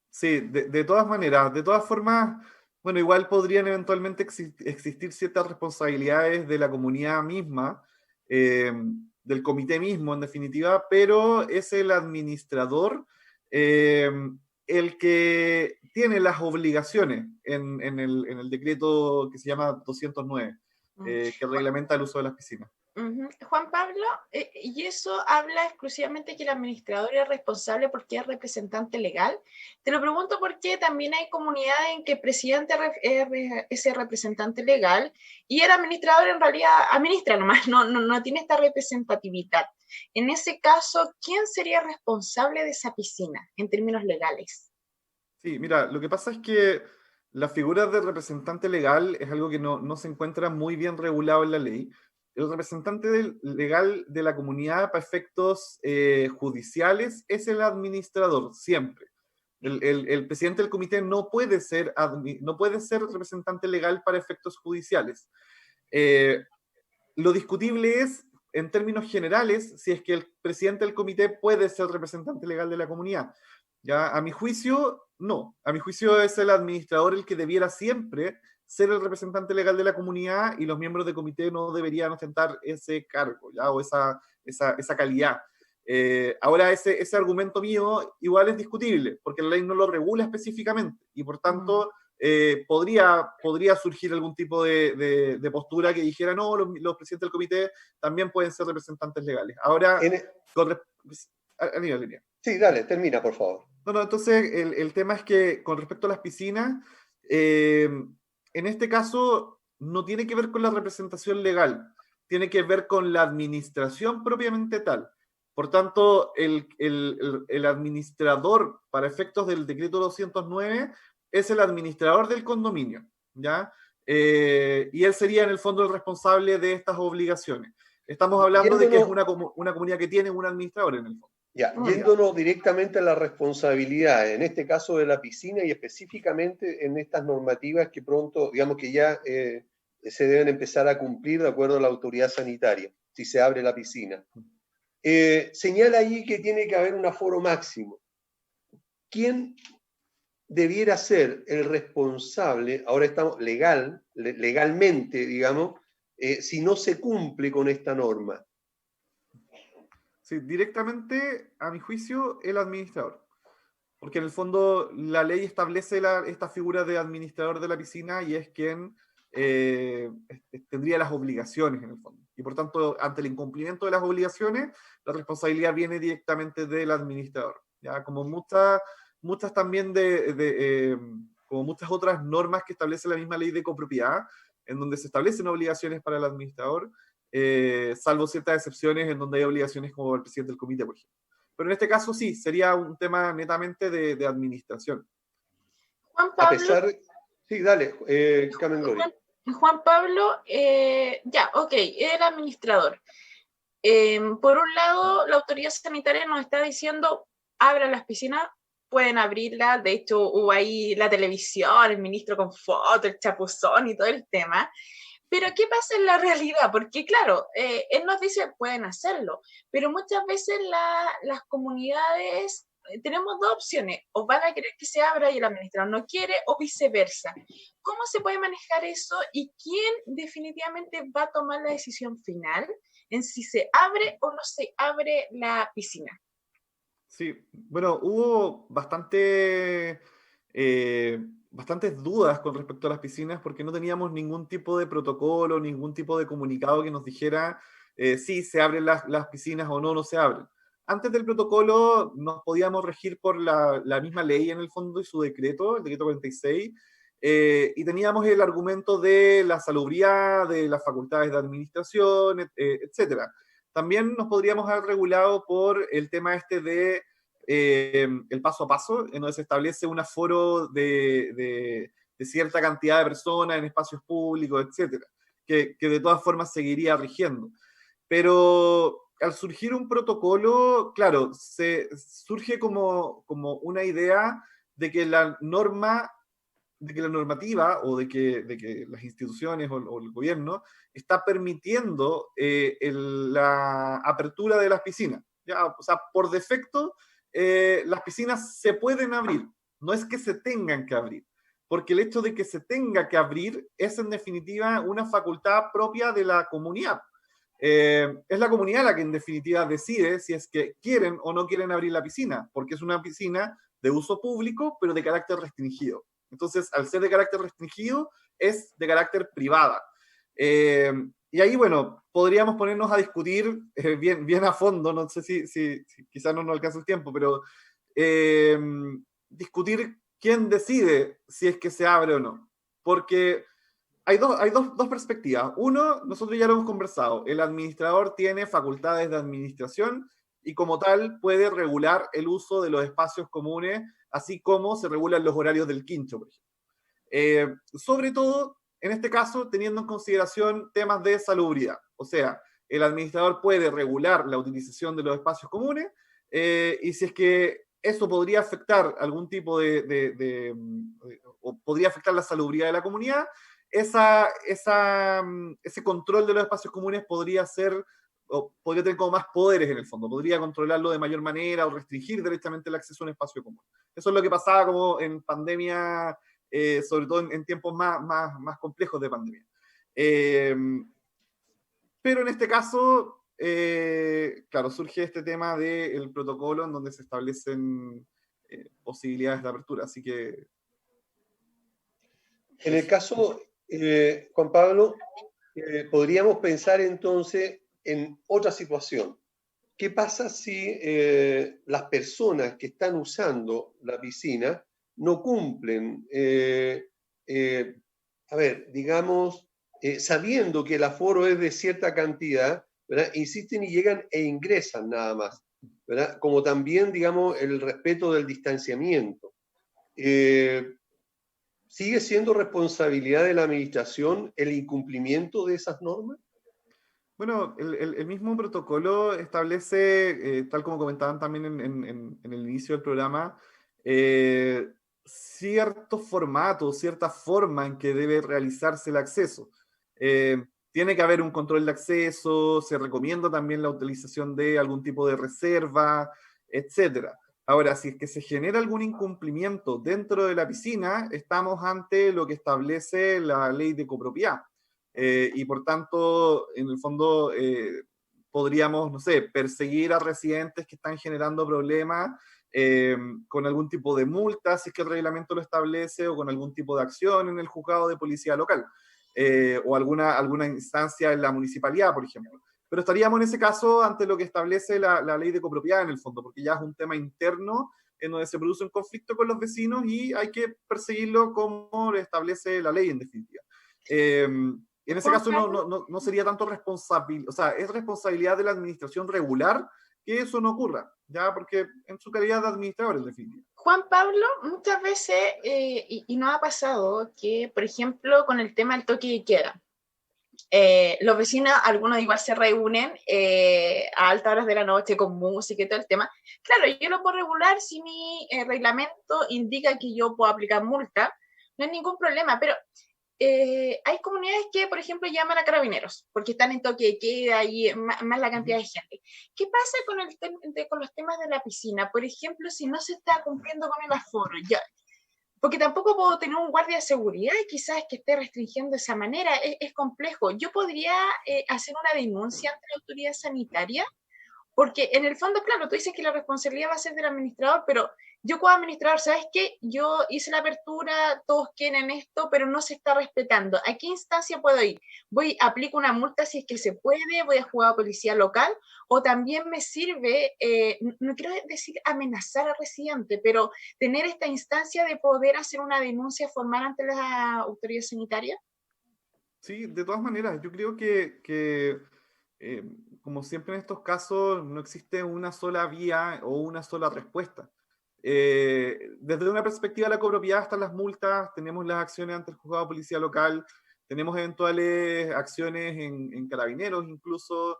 Sí, digamos. de todas maneras, de todas formas, bueno, igual podrían eventualmente existir ciertas responsabilidades de la comunidad misma, del comité mismo, en definitiva, pero es el administrador el que tiene las obligaciones en el decreto que se llama 209, que reglamenta el uso de las piscinas. Juan Pablo, y eso habla exclusivamente que el administrador es responsable porque es representante legal. Te lo pregunto porque también hay comunidades en que el presidente es el representante legal y el administrador en realidad administra nomás, no tiene esta representatividad. En ese caso, ¿quién sería responsable de esa piscina en términos legales? Sí, mira, lo que pasa es que la figura del representante legal es algo que no se encuentra muy bien regulado en la ley. El representante legal de la comunidad para efectos judiciales es el administrador, siempre. El presidente del comité no puede ser representante legal para efectos judiciales. Lo discutible es, en términos generales, si es que el presidente del comité puede ser representante legal de la comunidad. ¿Ya? A mi juicio, no. A mi juicio es el administrador el que debiera siempre ser el representante legal de la comunidad y los miembros del comité no deberían ostentar ese cargo, ¿ya? O esa calidad. Ahora, ese argumento mío igual es discutible, porque la ley no lo regula específicamente y por tanto podría surgir algún tipo de postura que dijera, no, los presidentes del comité también pueden ser representantes legales. Ahora, línea. Sí, dale, termina, por favor. No, entonces el tema es que con respecto a las piscinas, en este caso no tiene que ver con la representación legal, tiene que ver con la administración propiamente tal. Por tanto, el administrador, para efectos del decreto 209, es el administrador del condominio, ¿ya? Y él sería en el fondo el responsable de estas obligaciones. Estamos hablando de que es una comunidad que tiene un administrador en el fondo. Ya, yéndonos directamente a la responsabilidad, en este caso de la piscina y específicamente en estas normativas que pronto, digamos que ya se deben empezar a cumplir de acuerdo a la autoridad sanitaria, si se abre la piscina. Señala ahí que tiene que haber un aforo máximo. ¿Quién debiera ser el responsable, ahora estamos legalmente, digamos, si no se cumple con esta norma? Sí, directamente, a mi juicio, el administrador. Porque en el fondo la ley establece esta figura de administrador de la piscina y es quien tendría las obligaciones en el fondo. Y por tanto, ante el incumplimiento de las obligaciones, la responsabilidad viene directamente del administrador. ¿Ya? Como muchas también como muchas otras normas que establece la misma ley de copropiedad, en donde se establecen obligaciones para el administrador, salvo ciertas excepciones en donde hay obligaciones como el presidente del comité, por ejemplo. Pero en este caso sí, sería un tema netamente de administración. Juan Pablo, sí, dale, Carmen Gloria. Juan Pablo, ya, ok, el administrador. Por un lado, la autoridad sanitaria nos está diciendo, abran las piscinas, pueden abrirlas, de hecho hubo ahí la televisión, el ministro con foto, el chapuzón y todo el tema. Pero ¿qué pasa en la realidad? Porque claro, él nos dice, pueden hacerlo, pero muchas veces las comunidades tenemos dos opciones, o van a querer que se abra y el administrador no quiere, o viceversa. ¿Cómo se puede manejar eso y quién definitivamente va a tomar la decisión final en si se abre o no se abre la piscina? Sí, bueno, hubo bastantes dudas con respecto a las piscinas porque no teníamos ningún tipo de protocolo, ningún tipo de comunicado que nos dijera si se abren las piscinas o no se abren. Antes del protocolo nos podíamos regir por la misma ley en el fondo y su decreto, el decreto 46, y teníamos el argumento de la salubridad, de las facultades de administración, etcétera. También nos podríamos haber regulado por el tema de el paso a paso, en donde se establece un aforo de cierta cantidad de personas en espacios públicos, etcétera, que de todas formas seguiría rigiendo. Pero al surgir un protocolo, claro, surge como una idea de que la normativa o de que las instituciones o el gobierno está permitiendo la apertura de las piscinas. ¿Ya? O sea, por defecto, las piscinas se pueden abrir, no es que se tengan que abrir, porque el hecho de que se tenga que abrir es en definitiva una facultad propia de la comunidad. Es la comunidad la que en definitiva decide si es que quieren o no quieren abrir la piscina, porque es una piscina de uso público, pero de carácter Entonces, al ser de carácter restringido, es de carácter privada. y ahí, bueno, podríamos ponernos a discutir bien a fondo, no sé si quizás no nos alcanza el tiempo, pero eh, discutir quién decide si es que se abre o no. Porque hay dos perspectivas. Uno, nosotros ya lo hemos conversado, el administrador tiene facultades de administración y como tal puede regular el uso de los espacios comunes, así como se regulan los horarios del quincho, por ejemplo. Sobre todo, en este caso, teniendo en consideración temas de salubridad. O sea, el administrador puede regular la utilización de los espacios comunes y si es que eso podría afectar algún tipo o podría afectar la salubridad de la comunidad, ese control de los espacios comunes podría ser, o podría tener como más poderes en el fondo, podría controlarlo de mayor manera o restringir directamente el acceso a un espacio común. Eso es lo que pasaba como en pandemia, sobre todo en tiempos más complejos de pandemia. Pero en este caso, claro, surge este tema del protocolo en donde se establecen posibilidades de apertura, así que... En el caso, Juan Pablo, podríamos pensar entonces en otra situación. ¿Qué pasa si las personas que están usando la piscina no cumplen, digamos, sabiendo que el aforo es de cierta cantidad, ¿verdad? Insisten y llegan e ingresan nada más, ¿verdad? Como también, digamos, el respeto del distanciamiento. ¿Sigue siendo responsabilidad de la administración el incumplimiento de esas normas? Bueno, el mismo protocolo establece, tal como comentaban también en el inicio del programa, ciertos formatos, cierta forma en que debe realizarse el acceso. Tiene que haber un control de acceso, se recomienda también la utilización de algún tipo de reserva, etc. Ahora, si es que se genera algún incumplimiento dentro de la piscina, estamos ante lo que establece la ley de copropiedad. Y por tanto, en el fondo, podríamos, no sé, perseguir a residentes que están generando problemas con algún tipo de multa, si es que el reglamento lo establece, o con algún tipo de acción en el juzgado de policía local, o alguna instancia en la municipalidad, por ejemplo. Pero estaríamos en ese caso ante lo que establece la ley de copropiedad en el fondo, porque ya es un tema interno en donde se produce un conflicto con los vecinos y hay que perseguirlo como lo establece la ley en definitiva. En ese caso no sería tanto responsabilidad, o sea, es responsabilidad de la administración regular que eso no ocurra, ya, porque en su calidad de administrador, en definitiva. Juan Pablo, muchas veces, y nos ha pasado que, por ejemplo, con el tema del toque de queda, los vecinos, algunos igual se reúnen a altas horas de la noche con música y todo el tema. Claro, yo lo puedo regular si mi reglamento indica que yo puedo aplicar multa, no hay ningún problema, pero hay comunidades que, por ejemplo, llaman a carabineros porque están en toque de queda y más la cantidad de gente. ¿Qué pasa con los temas de la piscina? Por ejemplo, si no se está cumpliendo con el aforo, ya, porque tampoco puedo tener un guardia de seguridad y quizás que esté restringiendo de esa manera, es complejo. Yo podría hacer una denuncia ante la autoridad sanitaria, porque en el fondo, claro, tú dices que la responsabilidad va a ser del administrador, pero yo como administrador, ¿sabes qué? Yo hice la apertura, todos quieren esto, pero no se está respetando. ¿A qué instancia puedo ir? Aplico una multa si es que se puede, voy a jugar a policía local, o también me sirve, no quiero decir amenazar al residente, pero tener esta instancia de poder hacer una denuncia formal ante la autoridad sanitaria. Sí, de todas maneras, yo creo que como siempre en estos casos, no existe una sola vía o una sola respuesta. Desde una perspectiva de la copropiedad están las multas, tenemos las acciones ante el juzgado de policía local, tenemos eventuales acciones en carabineros incluso,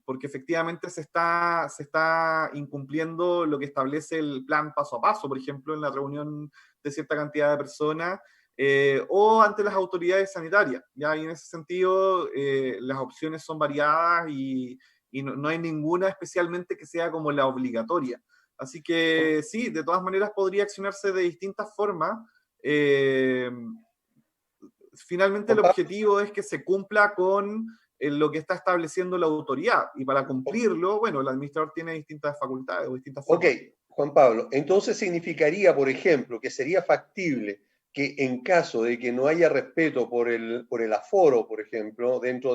porque efectivamente se está incumpliendo lo que establece el plan paso a paso, por ejemplo, en la reunión de cierta cantidad de personas, o ante las autoridades sanitarias. ¿Ya? Y en ese sentido, las opciones son variadas y no hay ninguna especialmente que sea como la obligatoria. Así que sí, de todas maneras podría accionarse de distintas formas. Finalmente el objetivo es que se cumpla con lo que está estableciendo la autoridad, y para cumplirlo, bueno, el administrador tiene distintas facultades o distintas formas. Ok, Juan Pablo, entonces significaría, por ejemplo, que sería factible que en caso de que no haya respeto por el aforo, por ejemplo, dentro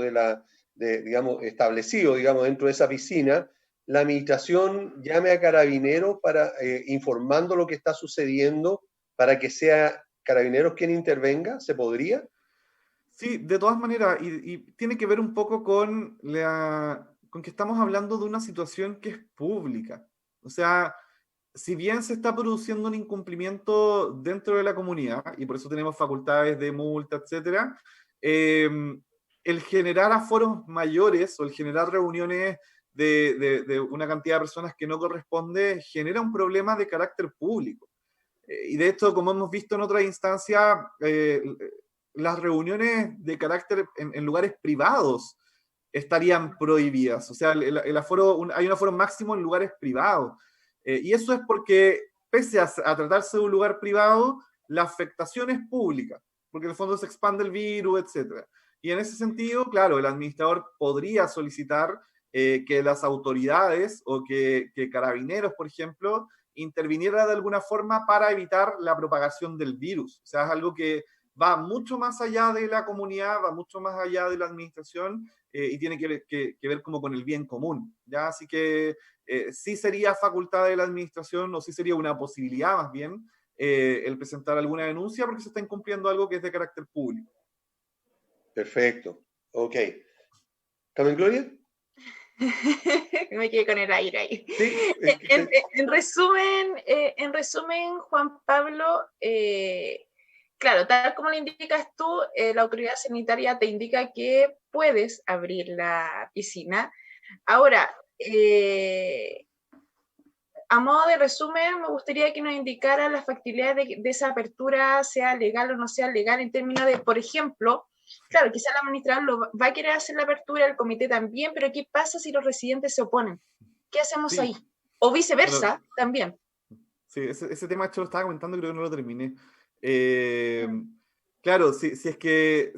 digamos, establecido, digamos, dentro de esa piscina, la administración llame a Carabineros para, informando lo que está sucediendo, para que sea Carabineros quien intervenga? ¿Se podría? Sí, de todas maneras, y tiene que ver un poco con que estamos hablando de una situación que es pública. O sea, si bien se está produciendo un incumplimiento dentro de la comunidad, y por eso tenemos facultades de multa, etcétera, eh, el generar aforos mayores o el generar reuniones de una cantidad de personas que no corresponde genera un problema de carácter público. Y de hecho, como hemos visto en otras instancias, las reuniones de carácter en lugares privados estarían prohibidas. O sea, el aforo, hay un aforo máximo en lugares privados. Y eso es porque, pese a tratarse de un lugar privado, la afectación es pública, porque en el fondo se expande el virus, etc. Y en ese sentido, claro, el administrador podría solicitar que las autoridades o que Carabineros, por ejemplo, interviniera de alguna forma para evitar la propagación del virus. O sea, es algo que va mucho más allá de la comunidad, va mucho más allá de la administración y tiene que ver como con el bien común, ¿ya? Así que sí sería facultad de la administración o sí sería una posibilidad más bien el presentar alguna denuncia porque se está incumpliendo algo que es de carácter público. Perfecto. Ok. ¿Carmen Gloria? Me quedé con el aire ahí. Sí. En resumen, Juan Pablo, claro, tal como lo indicas tú, la autoridad sanitaria te indica que puedes abrir la piscina. Ahora, a modo de resumen, me gustaría que nos indicara la factibilidad de esa apertura, sea legal o no sea legal, en términos de, por ejemplo, claro, quizá el administrador va a querer hacer la apertura, el comité también, pero ¿qué pasa si los residentes se oponen? ¿Qué hacemos Sí. ahí? O viceversa, Bueno, también. sí, ese tema yo lo estaba comentando, creo que no lo terminé. Claro, si es que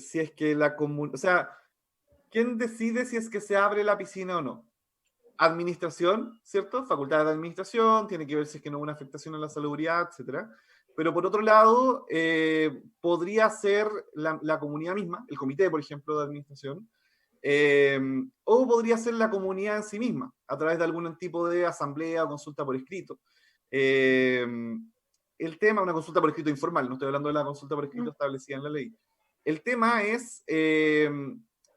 la comunidad, o sea, ¿quién decide si es que se abre la piscina o no? Administración, ¿cierto? Facultad de administración, tiene que ver si es que no hubo una afectación a la salubridad, etcétera. Pero por otro lado, podría ser la comunidad misma, el comité, por ejemplo, de administración, o podría ser la comunidad en sí misma, a través de algún tipo de asamblea o consulta por escrito. El tema, una consulta por escrito informal, no estoy hablando de la consulta por escrito establecida en la ley. El tema es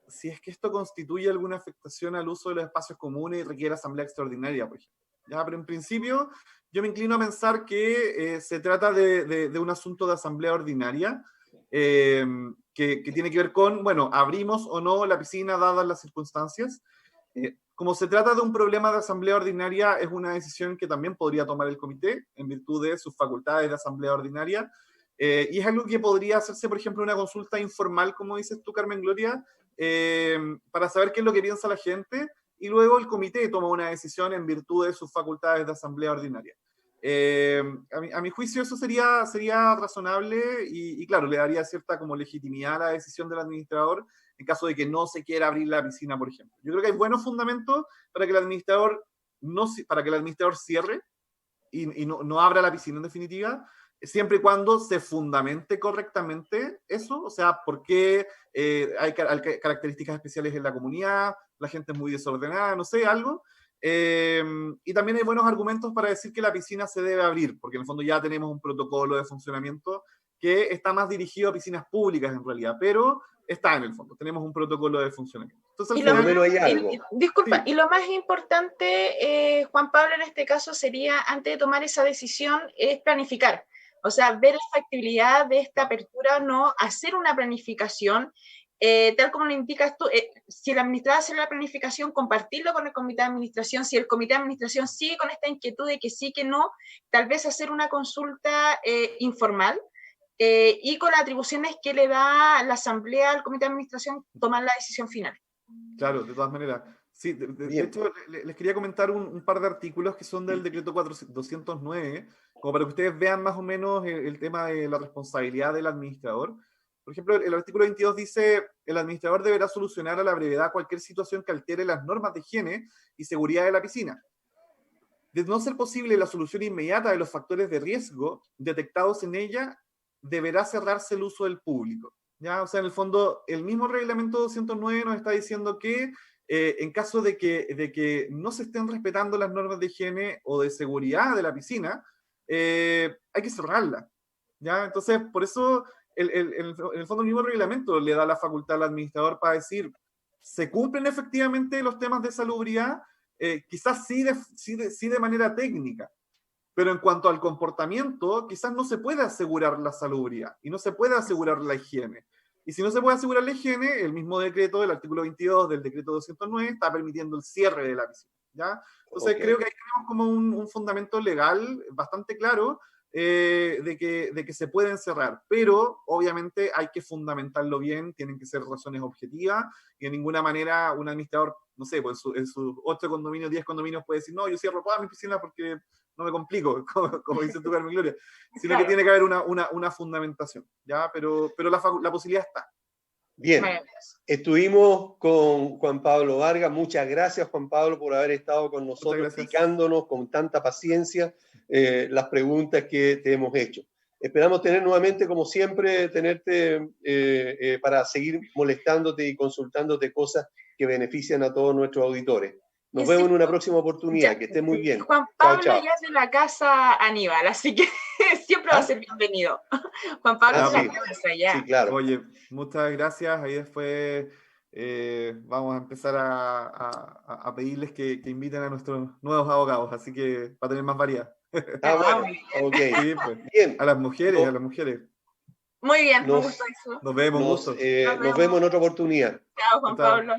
si es que esto constituye alguna afectación al uso de los espacios comunes y requiere asamblea extraordinaria, por ejemplo. ¿Ya? Pero en principio, yo me inclino a pensar que se trata de un asunto de asamblea ordinaria, que tiene que ver con, bueno, abrimos o no la piscina dadas las circunstancias. Como se trata de un problema de asamblea ordinaria, es una decisión que también podría tomar el comité en virtud de sus facultades de asamblea ordinaria. Y es algo que podría hacerse, por ejemplo, una consulta informal, como dices tú, Carmen Gloria, para saber qué es lo que piensa la gente, y luego el comité toma una decisión en virtud de sus facultades de asamblea ordinaria. A mi juicio eso sería razonable y claro, le daría cierta como legitimidad a la decisión del administrador en caso de que no se quiera abrir la piscina, por ejemplo. Yo creo que hay buenos fundamentos para que el administrador cierre y no abra la piscina en definitiva, siempre y cuando se fundamente correctamente eso, o sea, por qué hay características especiales en la comunidad, la gente es muy desordenada, no sé, algo. Y también hay buenos argumentos para decir que la piscina se debe abrir, porque en el fondo ya tenemos un protocolo de funcionamiento que está más dirigido a piscinas públicas en realidad, pero está en el fondo, tenemos un protocolo de funcionamiento. Entonces, por lo menos hay algo. Disculpa, Sí. y lo más importante, Juan Pablo, en este caso sería, antes de tomar esa decisión, es planificar. O sea, ver la factibilidad de esta apertura, no hacer una planificación, tal como lo indicas tú, si el administrador hace la planificación, compartirlo con el comité de administración, si el comité de administración sigue con esta inquietud de que sí, que no, tal vez hacer una consulta informal, y con las atribuciones que le da la asamblea al comité de administración, tomar la decisión final. Claro, de todas maneras. Sí, de hecho, les quería comentar un par de artículos que son del decreto 209, como para que ustedes vean más o menos el tema de la responsabilidad del administrador. Por ejemplo, el artículo 22 dice, el administrador deberá solucionar a la brevedad cualquier situación que altere las normas de higiene y seguridad de la piscina. De no ser posible la solución inmediata de los factores de riesgo detectados en ella, deberá cerrarse el uso del público. ¿Ya? O sea, en el fondo, el mismo reglamento 209 nos está diciendo que en caso de que no se estén respetando las normas de higiene o de seguridad de la piscina, hay que cerrarla. ¿Ya? Entonces, por eso, en el fondo, el mismo reglamento le da la facultad al administrador para decir, ¿se cumplen efectivamente los temas de salubridad? Quizás sí de manera técnica, pero en cuanto al comportamiento, quizás no se puede asegurar la salubridad y no se puede asegurar la higiene. Y si no se puede asegurar la higiene, el mismo decreto, el artículo 22 del decreto 209, está permitiendo el cierre de la piscina, ¿ya? Entonces creo que ahí tenemos como un fundamento legal bastante claro de que se pueden cerrar, pero obviamente hay que fundamentarlo bien, tienen que ser razones objetivas, y de ninguna manera un administrador, no sé, pues en sus 8 condominios, 10 condominios puede decir, no, yo cierro todas mis piscinas porque no me complico, como dice tu Carmen Gloria, sino que tiene que haber una fundamentación, ¿ya? Pero la posibilidad está. Bien, estuvimos con Juan Pablo Vargas. Muchas gracias, Juan Pablo, por haber estado con nosotros, explicándonos con tanta paciencia las preguntas que te hemos hecho. Esperamos tener nuevamente, como siempre, tenerte para seguir molestándote y consultándote cosas que benefician a todos nuestros auditores. Nos vemos en una próxima oportunidad. Que estés muy bien. Juan Pablo chao, chao. ya es de la casa Aníbal, así que siempre va a ser bienvenido. Juan Pablo es de la casa ya. Sí, claro. Oye, muchas gracias. Ahí después vamos a empezar a pedirles que inviten a nuestros nuevos abogados, así que para tener más variedad. Bueno, ok. Sí, pues. Bien. A las mujeres. Muy bien, me gusta eso. Nos vemos, gusto. Nos vemos en otra oportunidad. Chao, Juan Pablo.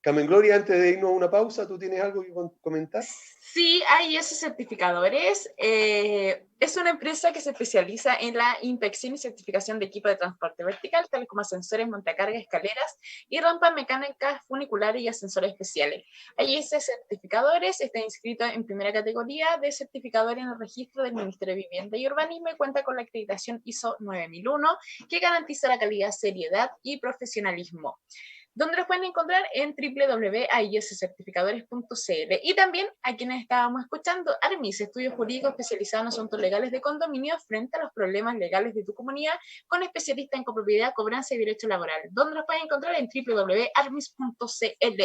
Carmen Gloria, antes de irnos a una pausa, ¿tú tienes algo que comentar? Sí, AIS Certificadores es una empresa que se especializa en la inspección y certificación de equipos de transporte vertical, tales como ascensores, montacargas, escaleras y rampas mecánicas funiculares y ascensores especiales. AIS Certificadores está inscrito en primera categoría de certificador en el registro del Ministerio de Vivienda y Urbanismo y cuenta con la acreditación ISO 9001, que garantiza la calidad, seriedad y profesionalismo, donde los pueden encontrar en www.aiscertificadores.cl. Y también a quienes estábamos escuchando, Armis, estudio jurídico especializado en asuntos legales de condominio frente a los problemas legales de tu comunidad, con especialista en copropiedad, cobranza y derecho laboral, donde los pueden encontrar en www.armis.cl.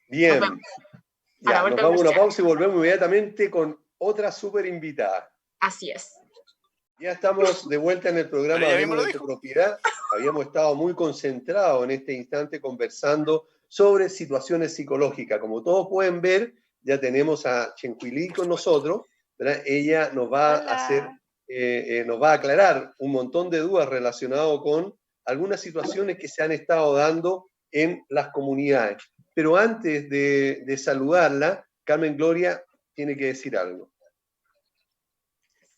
Bien, nos vamos a una pausa y volvemos inmediatamente con otra súper invitada. Así es. Ya estamos de vuelta en el programa Hablemos de tu propiedad. Habíamos estado muy concentrados en este instante conversando sobre situaciones psicológicas. Como todos pueden ver, ya tenemos a Chencuilí con nosotros, ¿verdad? Ella nos va nos va a aclarar un montón de dudas relacionadas con algunas situaciones que se han estado dando en las comunidades. Pero antes de saludarla, Carmen Gloria tiene que decir algo.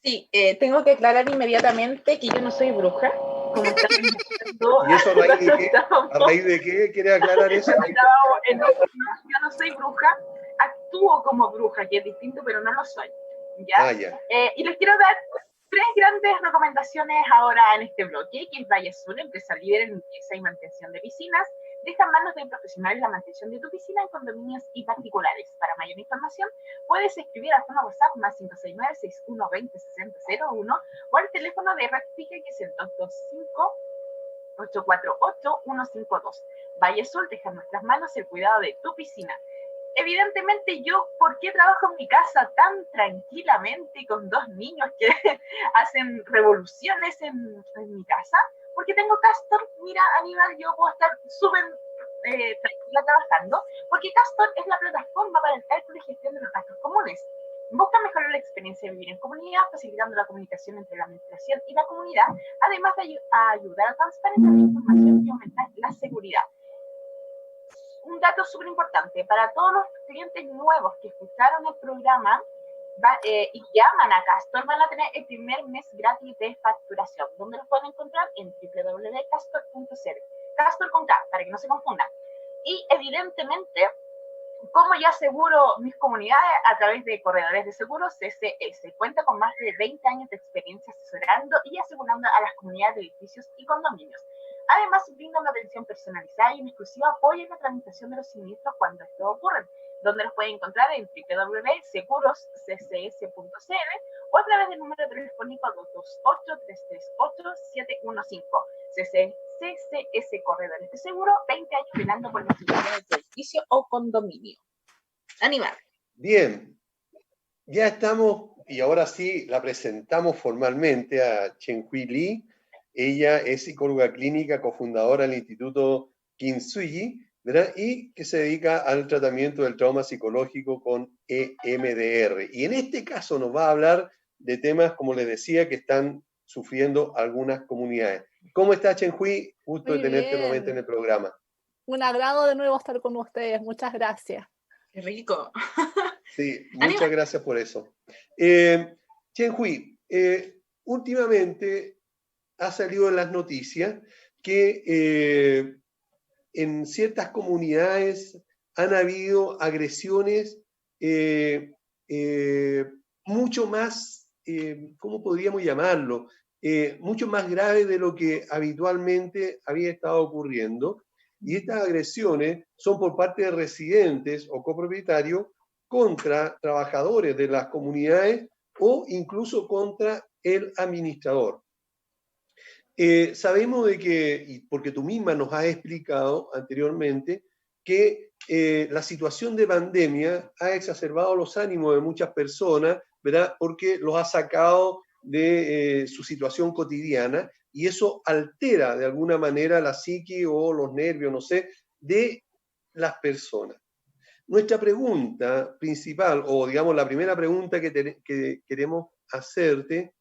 Sí, tengo que aclarar inmediatamente que yo no soy bruja. Como están diciendo, ¿Y eso a raíz de qué? ¿A raíz de qué quiere aclarar eso? Yo no soy bruja, actúo como bruja, que es distinto, pero no lo soy. ¿Ya? Y les quiero dar 3 grandes recomendaciones ahora en este bloque, que es Valle Azul, empresa líder en limpieza y mantención de piscinas. Deja en manos de profesionales la mantención de tu piscina en condominios y particulares. Para mayor información, puedes escribir al fono WhatsApp más 569-6120-6001 o al teléfono de Rectifica, que es el 225-848-152. Valle Azul, deja en nuestras manos el cuidado de tu piscina. Evidentemente yo, ¿por qué trabajo en mi casa tan tranquilamente con 2 niños que hacen revoluciones en mi casa? Porque tengo Castor. Mira, Aníbal, yo puedo estar súper tranquila trabajando, porque Castor es la plataforma para el cálculo y gestión de los gastos comunes. Busca mejorar la experiencia de vivir en comunidad, facilitando la comunicación entre la administración y la comunidad, además de ayudar a transparentar la información y aumentar la seguridad. Un dato súper importante, para todos los clientes nuevos que escucharon el programa y llaman a Castor, van a tener el primer mes gratis de facturación, donde los pueden encontrar en www.castor.cl. Castor con K, para que no se confundan. Y evidentemente, como ya aseguro mis comunidades a través de corredores de seguros, CCS cuenta con más de 20 años de experiencia asesorando y asegurando a las comunidades de edificios y condominios. Además, brinda una atención personalizada y un exclusivo apoyo en la tramitación de los siniestros cuando estos ocurren, donde los pueden encontrar en www.segurosccs.cl o a través del número telefónico 228-338-715. CCS Corredores de Seguro, 20 años velando por las utilidades de edificio o condominio. Aníbal. Bien, ya estamos, y ahora sí la presentamos formalmente a Chen-Hui Lee. Ella es psicóloga clínica, cofundadora del Instituto Kintsugi, ¿verdad? Y que se dedica al tratamiento del trauma psicológico con EMDR. Y en este caso nos va a hablar de temas, como les decía, que están sufriendo algunas comunidades. ¿Cómo estás, Chen-Hui? Gusto Muy de tenerte bien. nuevamente en el programa. Un agrado de nuevo estar con ustedes. Muchas gracias. Qué rico. Sí, Aníbal. muchas gracias por eso. Chen-Hui, últimamente ha salido en las noticias que en ciertas comunidades han habido agresiones mucho más, ¿cómo podríamos llamarlo? Mucho más graves de lo que habitualmente había estado ocurriendo. Y estas agresiones son por parte de residentes o copropietarios contra trabajadores de las comunidades o incluso contra el administrador. Sabemos de que, y porque tú misma nos has explicado anteriormente, que la situación de pandemia ha exacerbado los ánimos de muchas personas, ¿verdad? Porque los ha sacado de su situación cotidiana y eso altera de alguna manera la psique o los nervios, no sé, de las personas. Nuestra pregunta principal, o digamos la primera pregunta que queremos hacerte,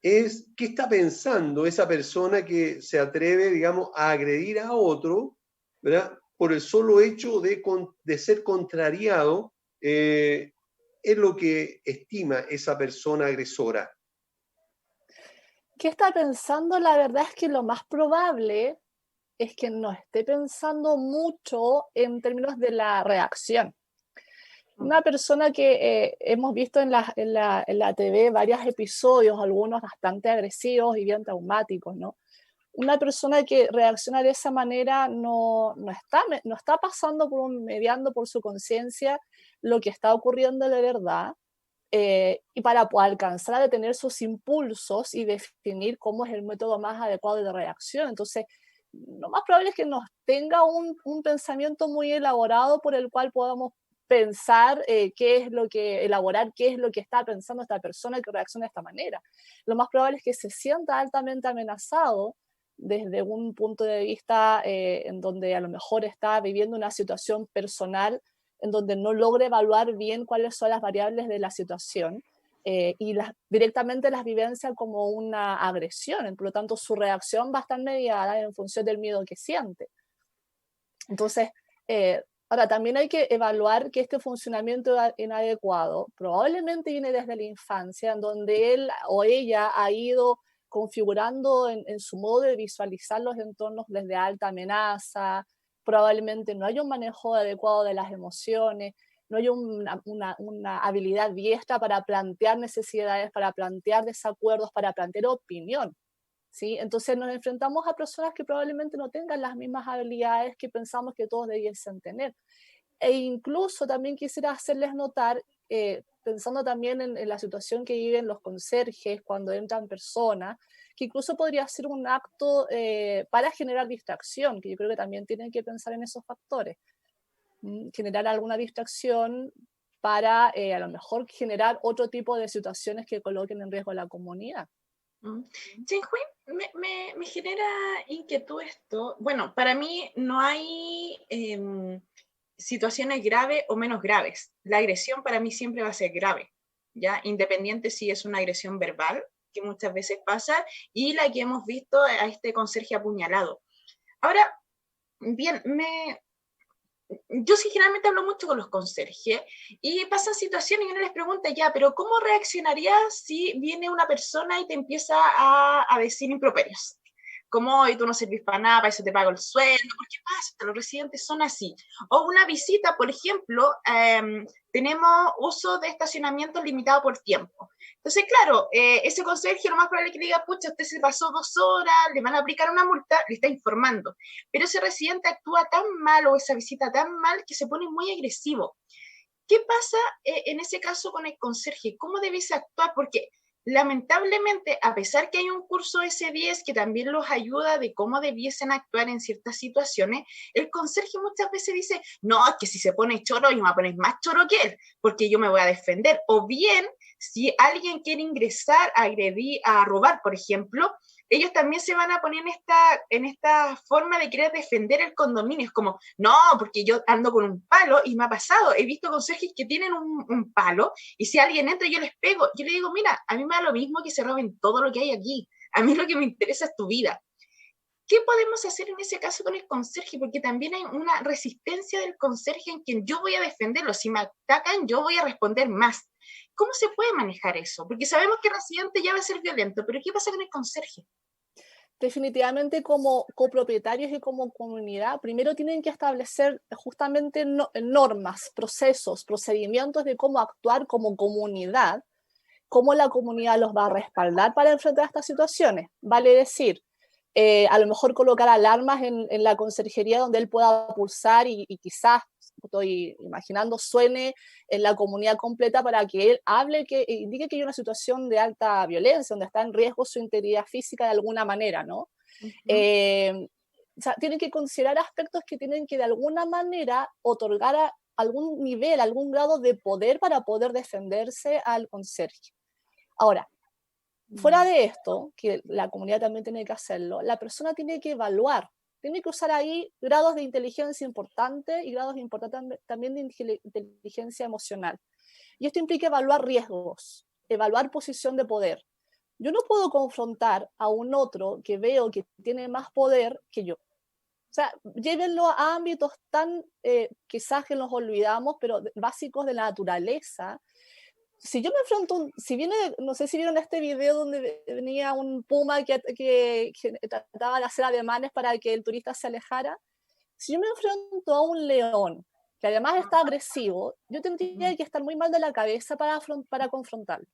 es ¿qué está pensando esa persona que se atreve, digamos, a agredir a otro, ¿verdad? Por el solo hecho de ser contrariado en lo que estima esa persona agresora? ¿Qué está pensando? La verdad es que lo más probable es que no esté pensando mucho en términos de la reacción. Una persona que hemos visto en la TV varios episodios, algunos bastante agresivos y bien traumáticos, ¿no? Una persona que reacciona de esa manera no está pasando mediando por su conciencia lo que está ocurriendo de verdad, y para poder alcanzar a detener sus impulsos y definir cómo es el método más adecuado de reacción. Entonces, lo más probable es que nos tenga un pensamiento muy elaborado por el cual podamos pensar elaborar qué es lo que está pensando esta persona que reacciona de esta manera. Lo más probable es que se sienta altamente amenazado desde un punto de vista en donde a lo mejor está viviendo una situación personal en donde no logra evaluar bien cuáles son las variables de la situación y directamente las vivencia como una agresión. Por lo tanto, su reacción va a estar mediada en función del miedo que siente. Entonces, ahora también hay que evaluar que este funcionamiento inadecuado probablemente viene desde la infancia, en donde él o ella ha ido configurando en su modo de visualizar los entornos desde alta amenaza. Probablemente no hay un manejo adecuado de las emociones, no hay una habilidad diestra para plantear necesidades, para plantear desacuerdos, para plantear opinión, ¿sí? Entonces nos enfrentamos a personas que probablemente no tengan las mismas habilidades que pensamos que todos debiesen tener. E incluso también quisiera hacerles notar, pensando también en la situación que viven los conserjes cuando entran personas, que incluso podría ser un acto para generar distracción, que yo creo que también tienen que pensar en esos factores. Generar alguna distracción para a lo mejor generar otro tipo de situaciones que coloquen en riesgo a la comunidad. Chen-Hui, me genera inquietud esto. Bueno, para mí no hay situaciones graves o menos graves. La agresión para mí siempre va a ser grave, ¿ya? Independiente si es una agresión verbal, que muchas veces pasa, y la que hemos visto a este conserje apuñalado. Ahora, bien, yo sí generalmente hablo mucho con los conserjes y pasan situaciones y uno les pregunta, ya, pero ¿cómo reaccionarías si viene una persona y te empieza a decir improperios? Como hoy tú no servís para nada, para eso te pago el sueldo, ¿por qué pasa? Los residentes son así. O una visita, por ejemplo, tenemos uso de estacionamiento limitado por tiempo. Entonces, claro, ese conserje lo más probable es que le diga, pucha, usted se pasó 2 horas, le van a aplicar una multa, le está informando. Pero ese residente actúa tan mal o esa visita tan mal que se pone muy agresivo. ¿Qué pasa en ese caso con el conserje? ¿Cómo debes actuar? Porque lamentablemente, a pesar que hay un curso S10 que también los ayuda de cómo debiesen actuar en ciertas situaciones, el conserje muchas veces dice, no, es que si se pone choro, yo me voy a poner más choro que él, porque yo me voy a defender. O bien, si alguien quiere ingresar a agredir, a robar, por ejemplo, ellos también se van a poner en esta forma de querer defender el condominio. Es como, no, porque yo ando con un palo y me ha pasado. He visto conserjes que tienen un palo y si alguien entra yo les pego. Yo le digo, mira, a mí me da lo mismo que se roben todo lo que hay aquí. A mí lo que me interesa es tu vida. ¿Qué podemos hacer en ese caso con el conserje? Porque también hay una resistencia del conserje en quien yo voy a defenderlo. Si me atacan, yo voy a responder más. ¿Cómo se puede manejar eso? Porque sabemos que el residente ya va a ser violento, pero ¿qué pasa con el conserje? Definitivamente como copropietarios y como comunidad, primero tienen que establecer justamente normas, procesos, procedimientos de cómo actuar como comunidad, cómo la comunidad los va a respaldar para enfrentar estas situaciones. Vale decir, a lo mejor colocar alarmas en la conserjería donde él pueda pulsar y quizás, estoy imaginando, suene en la comunidad completa para que él hable, que indique que hay una situación de alta violencia, donde está en riesgo su integridad física de alguna manera, ¿no? O sea, tienen que considerar aspectos que tienen que de alguna manera otorgar algún nivel, algún grado de poder para poder defenderse al conserje. Ahora, fuera de esto, que la comunidad también tiene que hacerlo, la persona tiene que evaluar, tiene que usar ahí grados de inteligencia importantes y grados importantes también de inteligencia emocional. Y esto implica evaluar riesgos, evaluar posición de poder. Yo no puedo confrontar a un otro que veo que tiene más poder que yo. O sea, llévenlo a ámbitos tan, quizás que nos olvidamos, pero básicos de la naturaleza. Si yo me enfrento, si viene, no sé si vieron este video donde venía un puma que trataba de hacer ademanes para que el turista se alejara. Si yo me enfrento a un león, que además está agresivo, yo tendría que estar muy mal de la cabeza para confrontarlo.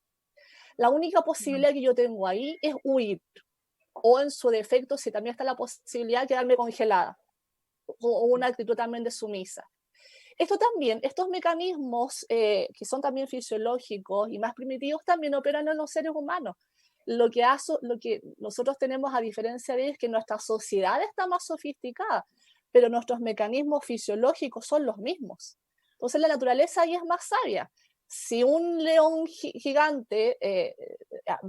La única posibilidad que yo tengo ahí es huir, o en su defecto, si también está la posibilidad de quedarme congelada, o una actitud también de sumisa. Esto también, estos mecanismos que son también fisiológicos y más primitivos también operan en los seres humanos. Lo que nosotros tenemos a diferencia de ellos es que nuestra sociedad está más sofisticada, pero nuestros mecanismos fisiológicos son los mismos. Entonces la naturaleza ahí es más sabia. Si un león gigante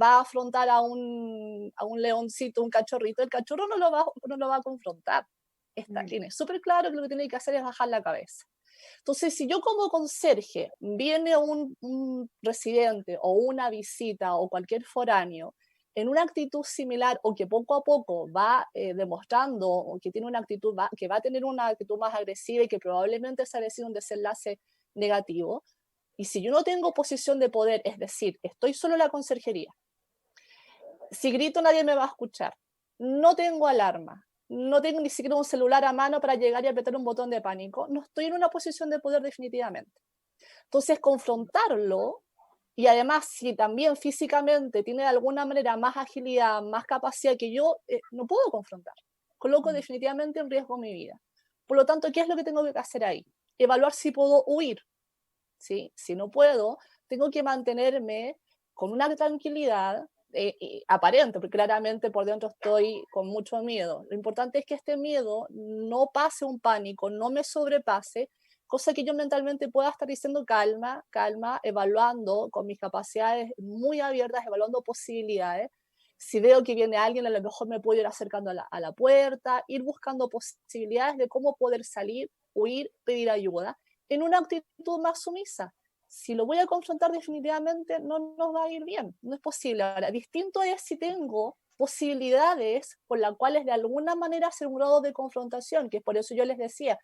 va a afrontar a un leoncito, un cachorrito, el cachorro no lo va a confrontar. Tiene súper claro que lo que tiene que hacer es bajar la cabeza. Entonces, si yo como conserje viene un residente o una visita o cualquier foráneo en una actitud similar o que poco a poco va demostrando o que tiene una actitud que va a tener una actitud más agresiva y que probablemente se ha decidido un desenlace negativo, y si yo no tengo posición de poder, es decir, estoy solo en la conserjería, si grito nadie me va a escuchar, no tengo alarma, no tengo ni siquiera un celular a mano para llegar y apretar un botón de pánico, no estoy en una posición de poder definitivamente. Entonces, confrontarlo, y además si también físicamente tiene de alguna manera más agilidad, más capacidad que yo, no puedo confrontar. Coloco definitivamente en riesgo mi vida. Por lo tanto, ¿qué es lo que tengo que hacer ahí? Evaluar si puedo huir. ¿Sí? Si no puedo, tengo que mantenerme con una tranquilidad aparente, porque claramente por dentro estoy con mucho miedo. Lo importante es que este miedo no pase un pánico, no me sobrepase, cosa que yo mentalmente pueda estar diciendo calma, calma, evaluando con mis capacidades muy abiertas, evaluando posibilidades. Si veo que viene alguien, a lo mejor me puedo ir acercando a la puerta, ir buscando posibilidades de cómo poder salir, huir, pedir ayuda, en una actitud más sumisa. Si lo voy a confrontar definitivamente no nos va a ir bien, no es posible. Ahora, distinto es si tengo posibilidades por las cuales de alguna manera hacer un grado de confrontación, que es por eso yo les decía,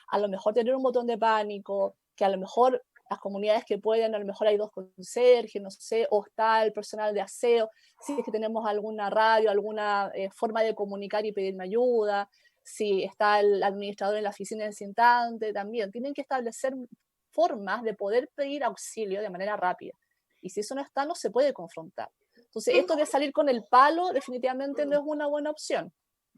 a lo mejor tener un botón de pánico, que a lo mejor las comunidades que pueden, a lo mejor hay 2 conserjes, no sé, o está el personal de aseo, si es que tenemos alguna radio, alguna forma de comunicar y pedirme ayuda, si está el administrador en la oficina del instante, también tienen que establecer formas de poder pedir auxilio de manera rápida. Y si eso no está, no se puede confrontar. Entonces, esto de salir con el palo definitivamente no es una buena opción.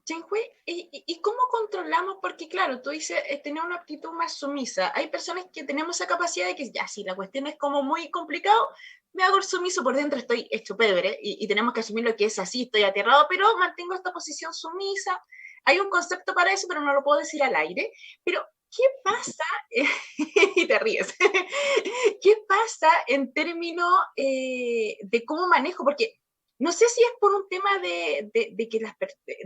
Chenhui, ¿y cómo controlamos? Porque claro, tú dices tener una actitud más sumisa. Hay personas que tenemos esa capacidad de que ya, si la cuestión es como muy complicado, me hago el sumiso, por dentro estoy hecho pebre y tenemos que asumir lo que es así, estoy aterrado, pero mantengo esta posición sumisa. Hay un concepto para eso, pero no lo puedo decir al aire. Pero, ¿qué pasa? Y te ríes. ¿Qué pasa en términos de cómo manejo? Porque no sé si es por un tema de que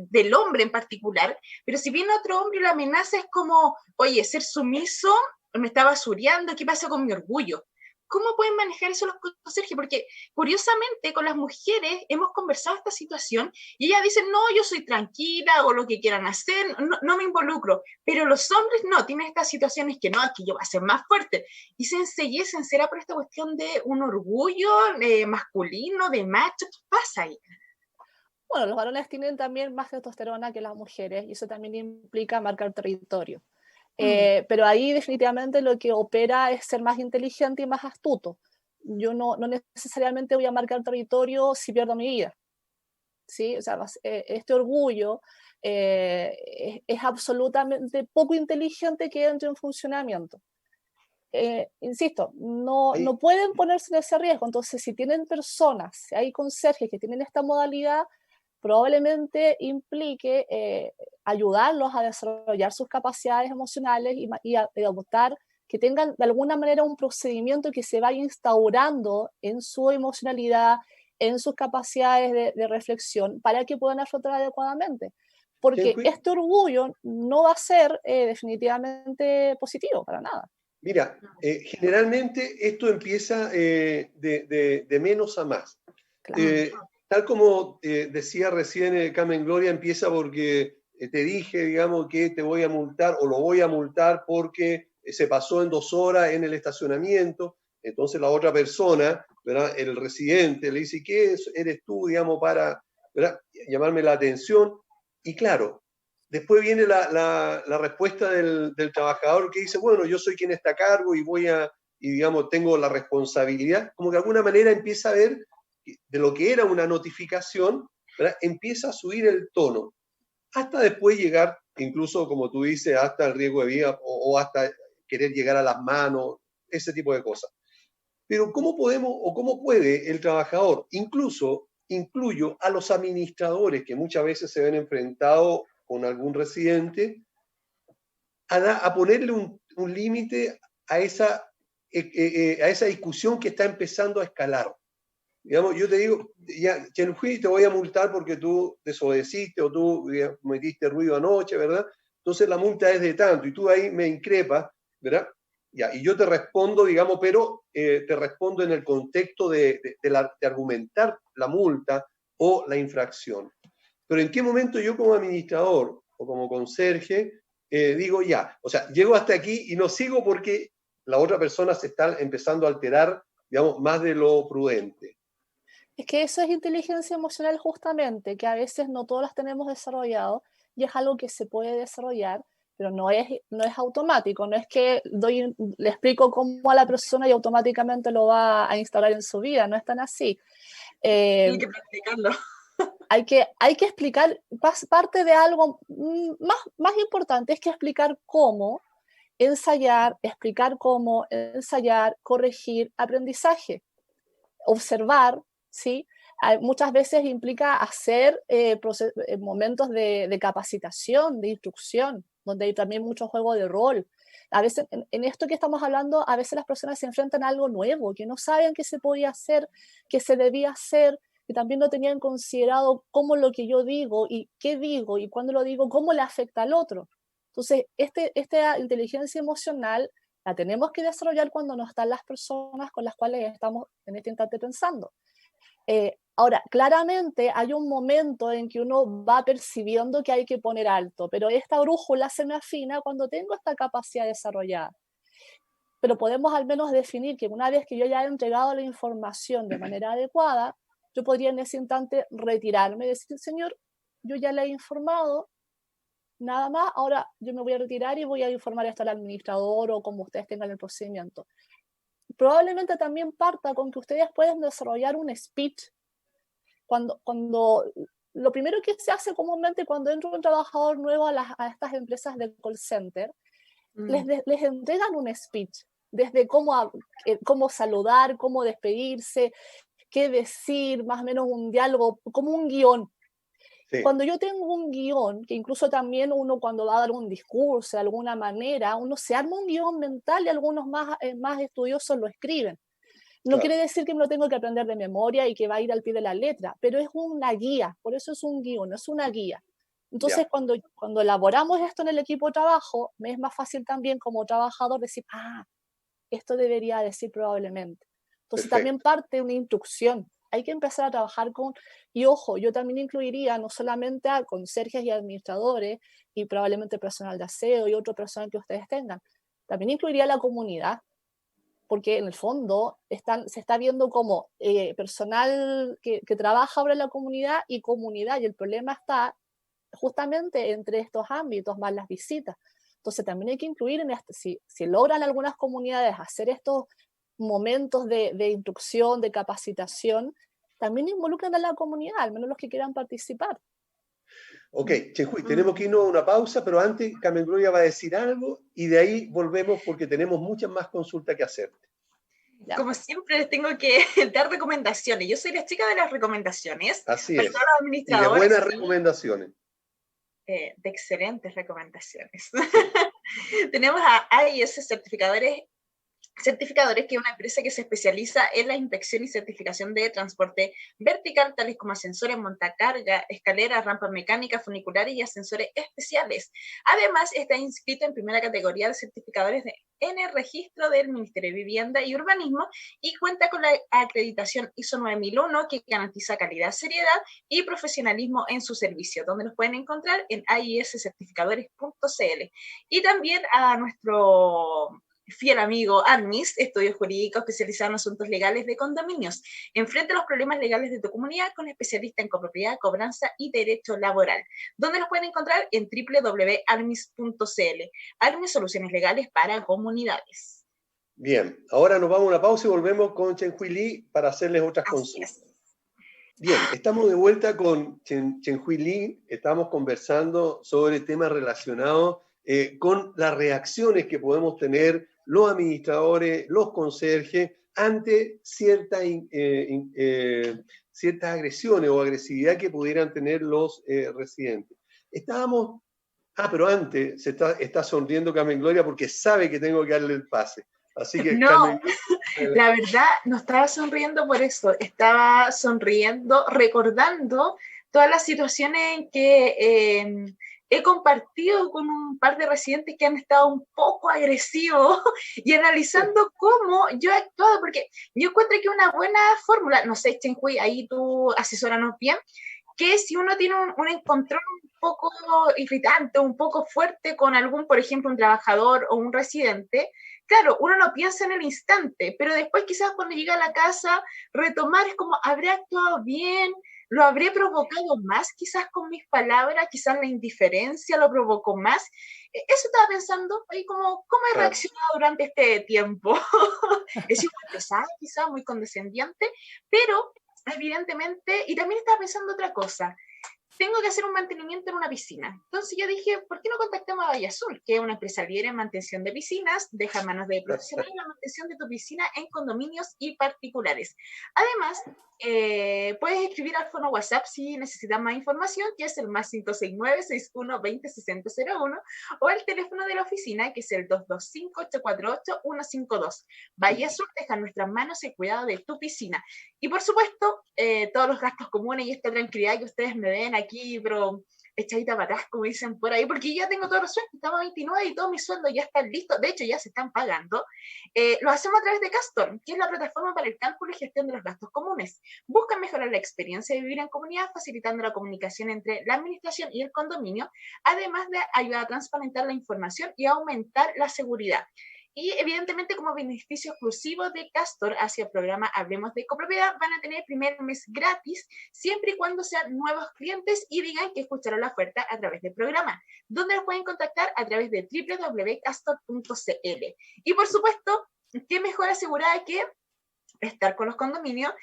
del hombre en particular, pero si viene otro hombre y la amenaza es como, oye, ser sumiso me está basureando, ¿qué pasa con mi orgullo? ¿Cómo pueden manejar eso los conserjes? Porque curiosamente con las mujeres hemos conversado esta situación y ellas dicen, no, yo soy tranquila, hago lo que quieran hacer, no me involucro. Pero los hombres no, tienen estas situaciones que no, que yo voy a ser más fuerte. Y se enseguecen, será por esta cuestión de un orgullo masculino, de macho, ¿qué pasa ahí? Bueno, los varones tienen también más testosterona que las mujeres y eso también implica marcar territorio. Pero ahí definitivamente lo que opera es ser más inteligente y más astuto. Yo no necesariamente voy a marcar territorio si pierdo mi vida. ¿Sí? O sea, este orgullo es absolutamente poco inteligente que entre en funcionamiento. Insisto, no pueden ponerse en ese riesgo. Entonces, si tienen personas, si hay conserjes que tienen esta modalidad, probablemente implique ayudarlos a desarrollar sus capacidades emocionales y adoptar, que tengan de alguna manera un procedimiento que se vaya instaurando en su emocionalidad, en sus capacidades de reflexión, para que puedan afrontar adecuadamente. Porque este orgullo no va a ser definitivamente positivo para nada. Mira, generalmente esto empieza de menos a más. Claro. Tal como decía recién Carmen Gloria, empieza porque te dije, digamos, que te voy a multar o lo voy a multar porque se pasó en 2 horas en el estacionamiento. Entonces la otra persona, ¿verdad? El residente le dice, ¿qué eres tú, digamos, para, ¿verdad?, llamarme la atención? Y claro, después viene la respuesta del trabajador que dice, bueno, yo soy quien está a cargo y digamos, tengo la responsabilidad. Como que de alguna manera empieza a ver de lo que era una notificación, ¿verdad?, empieza a subir el tono, hasta después llegar, incluso como tú dices, hasta el riesgo de vida o hasta querer llegar a las manos, ese tipo de cosas. Pero ¿cómo podemos o cómo puede el trabajador, incluyo a los administradores que muchas veces se ven enfrentados con algún residente, a ponerle un límite a esa discusión que está empezando a escalar? Digamos, yo te digo, ya, Chenhui, te voy a multar porque tú desobedeciste o tú metiste ruido anoche, ¿verdad? Entonces la multa es de tanto y tú ahí me increpas, ¿verdad? Ya, y yo te respondo, digamos, pero te respondo en el contexto de argumentar la multa o la infracción. Pero ¿en qué momento yo como administrador o como conserje digo ya? O sea, llego hasta aquí y no sigo porque la otra persona se está empezando a alterar, digamos, más de lo prudente. Es que eso es inteligencia emocional justamente, que a veces no todos las tenemos desarrollado y es algo que se puede desarrollar, pero no es automático, no es que le explico cómo a la persona y automáticamente lo va a instaurar en su vida, no es tan así. Hay que practicarlo. Hay que explicar, parte de algo más importante es que explicar cómo ensayar, corregir, aprendizaje, observar, ¿sí? Muchas veces implica hacer momentos de capacitación, de instrucción, donde hay también mucho juego de rol. A veces, en esto que estamos hablando, a veces las personas se enfrentan a algo nuevo, que no saben qué se podía hacer, qué se debía hacer, que también no tenían considerado cómo lo que yo digo y qué digo y cuándo lo digo, cómo le afecta al otro. Entonces, esta inteligencia emocional la tenemos que desarrollar cuando no están las personas con las cuales estamos en este instante pensando. Ahora, claramente hay un momento en que uno va percibiendo que hay que poner alto, pero esta brújula se me afina cuando tengo esta capacidad desarrollada. Pero podemos al menos definir que una vez que yo ya he entregado la información de manera adecuada, yo podría en ese instante retirarme y decir, señor, yo ya le he informado, nada más, ahora yo me voy a retirar y voy a informar esto al administrador o como ustedes tengan el procedimiento. Probablemente también parta con que ustedes pueden desarrollar un speech. Cuando lo primero que se hace comúnmente cuando entra un trabajador nuevo a estas empresas de call center, les entregan un speech desde cómo saludar, cómo despedirse, qué decir, más o menos un diálogo, como un guión. Sí, Cuando yo tengo un guión, que incluso también uno cuando va a dar un discurso de alguna manera, uno se arma un guión mental y algunos más estudiosos lo escriben. No quiere claro, decir que me lo tengo que aprender de memoria y que va a ir al pie de la letra, pero es una guía, por eso es un guión, es una guía. Entonces, ya, cuando elaboramos esto en el equipo de trabajo, me es más fácil también como trabajador decir, esto debería decir probablemente. Entonces, también perfecto. parte una instrucción. Hay que empezar a trabajar y ojo, yo también incluiría no solamente a conserjes y administradores y probablemente personal de aseo y otro personal que ustedes tengan, también incluiría a la comunidad, porque en el fondo se está viendo como personal que trabaja ahora en la comunidad, y el problema está justamente entre estos ámbitos más las visitas. Entonces también hay que incluir si logran algunas comunidades hacer estos momentos de instrucción, de capacitación, también involucran a la comunidad, al menos los que quieran participar. Ok, Chenjuy, tenemos que irnos a una pausa, pero antes Carmen Gloria va a decir algo y de ahí volvemos porque tenemos muchas más consultas que hacer. ¿Ya? Como siempre, les tengo que dar recomendaciones. Yo soy la chica de las recomendaciones Así para todos es. los Y de administradores buenas y recomendaciones. de excelentes recomendaciones. Sí. Tenemos a AIS Certificadores, que es una empresa que se especializa en la inspección y certificación de transporte vertical, tales como ascensores, montacarga, escaleras, rampas mecánicas, funiculares y ascensores especiales. Además, está inscrito en primera categoría de certificadores en el registro del Ministerio de Vivienda y Urbanismo y cuenta con la acreditación ISO 9001 que garantiza calidad, seriedad y profesionalismo en su servicio, donde los pueden encontrar en aiscertificadores.cl. Y también a nuestro fiel amigo Armis, estudio jurídico especializado en asuntos legales de condominios. Enfrenta los problemas legales de tu comunidad con especialista en copropiedad, cobranza y derecho laboral, donde los pueden encontrar en www.armis.cl. Armis, soluciones legales para comunidades. Bien, ahora nos vamos a una pausa y volvemos con Chenjuy Lee para hacerles otras Así es. consultas. Bien, estamos de vuelta con Chenjuy Lee, estamos conversando sobre temas relacionados con las reacciones que podemos tener los administradores, los conserjes, ante ciertas agresiones o agresividad que pudieran tener los residentes. Estábamos, pero antes está sonriendo Carmen Gloria porque sabe que tengo que darle el pase. Así que, No, Carmen Gloria, la verdad no estaba sonriendo por eso, estaba sonriendo recordando todas las situaciones en que he compartido con un par de residentes que han estado un poco agresivos y analizando cómo yo he actuado, porque yo encuentro que una buena fórmula, no sé, Chenjuy, ahí tú asesóranos bien, que si uno tiene un encontrón un poco irritante, un poco fuerte con algún, por ejemplo, un trabajador o un residente, claro, uno no piensa en el instante, pero después quizás cuando llega a la casa, retomar es como, ¿habré actuado bien? ¿Lo habré provocado más quizás con mis palabras? Quizás la indiferencia lo provocó más. Eso estaba pensando, ahí como, ¿cómo he claro, reaccionado durante este tiempo? He sido muy pesada, quizás muy condescendiente, pero evidentemente, y también estaba pensando otra cosa, tengo que hacer un mantenimiento en una piscina. Entonces yo dije, ¿por qué no contactamos a Valle Azul, que es una empresa líder en mantención de piscinas, deja manos de profesionales la mantención de tu piscina en condominios y particulares? Además, puedes escribir al fono WhatsApp si necesitas más información, que es el más 569-6120-6001, o el teléfono de la oficina, que es el 225-848-152. Valle Azul deja en nuestras manos el cuidado de tu piscina. Y por supuesto, todos los gastos comunes y esta tranquilidad que ustedes me den aquí, pero echadita para atrás, como dicen por ahí, porque yo ya tengo todo resuelto, estamos a 29 y todos mis sueldos ya están listos, de hecho ya se están pagando. Lo hacemos a través de Castor, que es la plataforma para el cálculo y gestión de los gastos comunes. Buscan mejorar la experiencia de vivir en comunidad, facilitando la comunicación entre la administración y el condominio, además de ayudar a transparentar la información y aumentar la seguridad. Y evidentemente como beneficio exclusivo de Castor hacia el programa Hablemos de Copropiedad van a tener el primer mes gratis siempre y cuando sean nuevos clientes y digan que escucharon la oferta a través del programa, donde los pueden contactar a través de www.castor.cl. Y por supuesto, qué mejor asegurada que estar con los condominios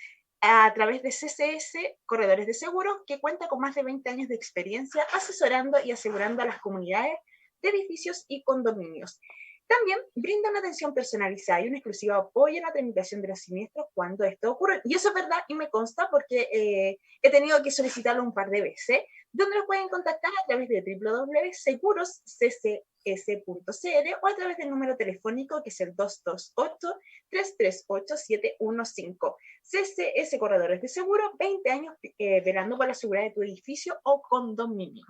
a través de CCS, Corredores de Seguros, que cuenta con más de 20 años de experiencia asesorando y asegurando a las comunidades de edificios y condominios. También brinda una atención personalizada y un exclusivo apoyo en la tramitación de los siniestros cuando esto ocurre. Y eso es verdad y me consta porque he tenido que solicitarlo un par de veces, donde lo pueden contactar a través de www.segurosccs.cl o a través del número telefónico que es el 228-338-715. CCS Corredores de Seguro, 20 años velando por la seguridad de tu edificio o condominio.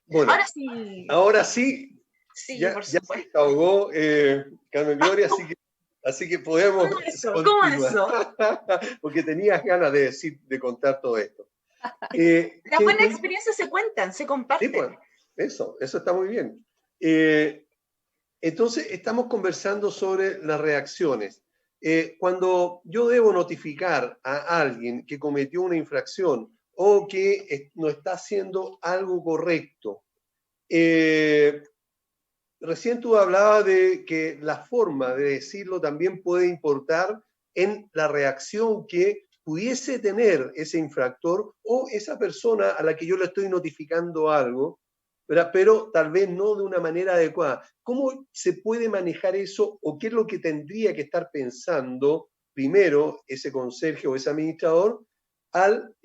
Bueno, ahora sí. Sí, ya, por ya supuesto. se ahogó Carmen Gloria, así que podemos continuar. ¿Cómo eso? Porque tenías ganas de contar todo esto. Las buenas experiencias se cuentan, se comparten. Sí, pues, eso está muy bien. Entonces, estamos conversando sobre las reacciones. Cuando yo debo notificar a alguien que cometió una infracción o que no está haciendo algo correcto, recién tú hablabas de que la forma de decirlo también puede importar en la reacción que pudiese tener ese infractor o esa persona a la que yo le estoy notificando algo, ¿verdad? Pero tal vez no de una manera adecuada. ¿Cómo se puede manejar eso o qué es lo que tendría que estar pensando primero ese conserje o ese administrador al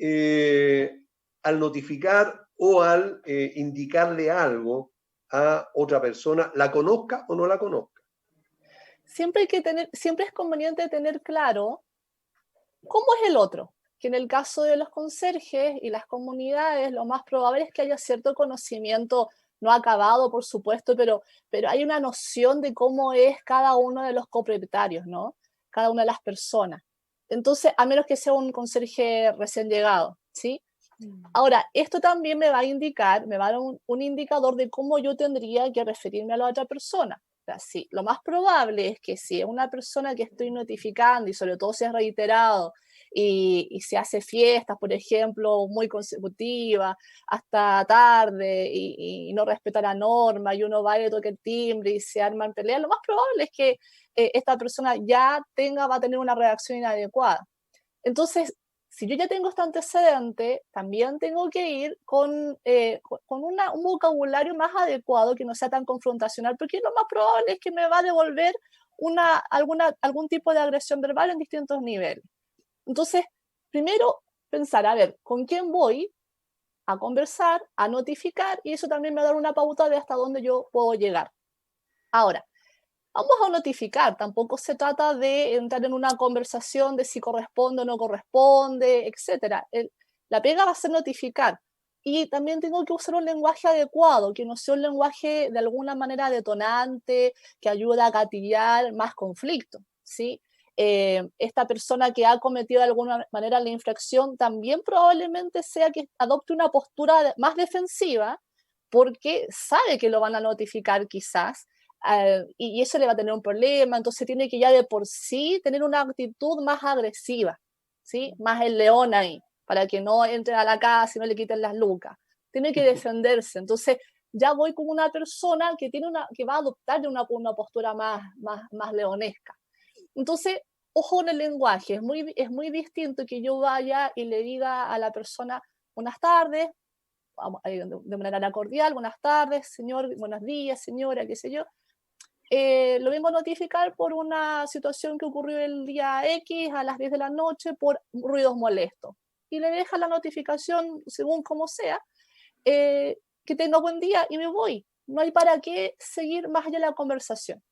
notificar o al indicarle algo a otra persona, la conozca o no la conozca? Siempre es conveniente tener claro cómo es el otro, que en el caso de los conserjes y las comunidades, lo más probable es que haya cierto conocimiento, no acabado, por supuesto, pero hay una noción de cómo es cada uno de los copropietarios, ¿no? Cada una de las personas. Entonces, a menos que sea un conserje recién llegado, ¿sí? Ahora, esto también me va a dar un indicador de cómo yo tendría que referirme a la otra persona. O sea, sí, lo más probable es que si es una persona que estoy notificando y sobre todo si es reiterado y se hace fiestas, por ejemplo, muy consecutivas, hasta tarde y no respeta la norma y uno va y le toca el timbre y se arman peleas, lo más probable es que esta persona ya va a tener una reacción inadecuada. Entonces, si yo ya tengo este antecedente, también tengo que ir con un vocabulario más adecuado, que no sea tan confrontacional, porque lo más probable es que me va a devolver algún tipo de agresión verbal en distintos niveles. Entonces, primero pensar, a ver, ¿con quién voy a conversar, a notificar? Y eso también me va a dar una pauta de hasta dónde yo puedo llegar. Ahora, vamos a notificar, tampoco se trata de entrar en una conversación de si corresponde o no corresponde, etc. La pega va a ser notificar. Y también tengo que usar un lenguaje adecuado, que no sea un lenguaje de alguna manera detonante, que ayude a gatillar más conflicto, ¿sí? Esta persona que ha cometido de alguna manera la infracción también probablemente sea que adopte una postura más defensiva porque sabe que lo van a notificar quizás, y eso le va a tener un problema, entonces tiene que ya de por sí tener una actitud más agresiva, ¿sí? Más el león ahí, para que no entren a la casa y no le quiten las lucas. Tiene que defenderse, entonces ya voy con una persona que va a adoptar una postura más leonesca. Entonces, ojo con el lenguaje, es muy distinto que yo vaya y le diga a la persona, buenas tardes, de manera cordial, buenas tardes, señor, buenos días, señora, qué sé yo. Lo vengo a notificar por una situación que ocurrió el día X a las 10 de la noche por ruidos molestos. Y le deja la notificación según como sea, que tenga buen día y me voy. No hay para qué seguir más allá de la conversación.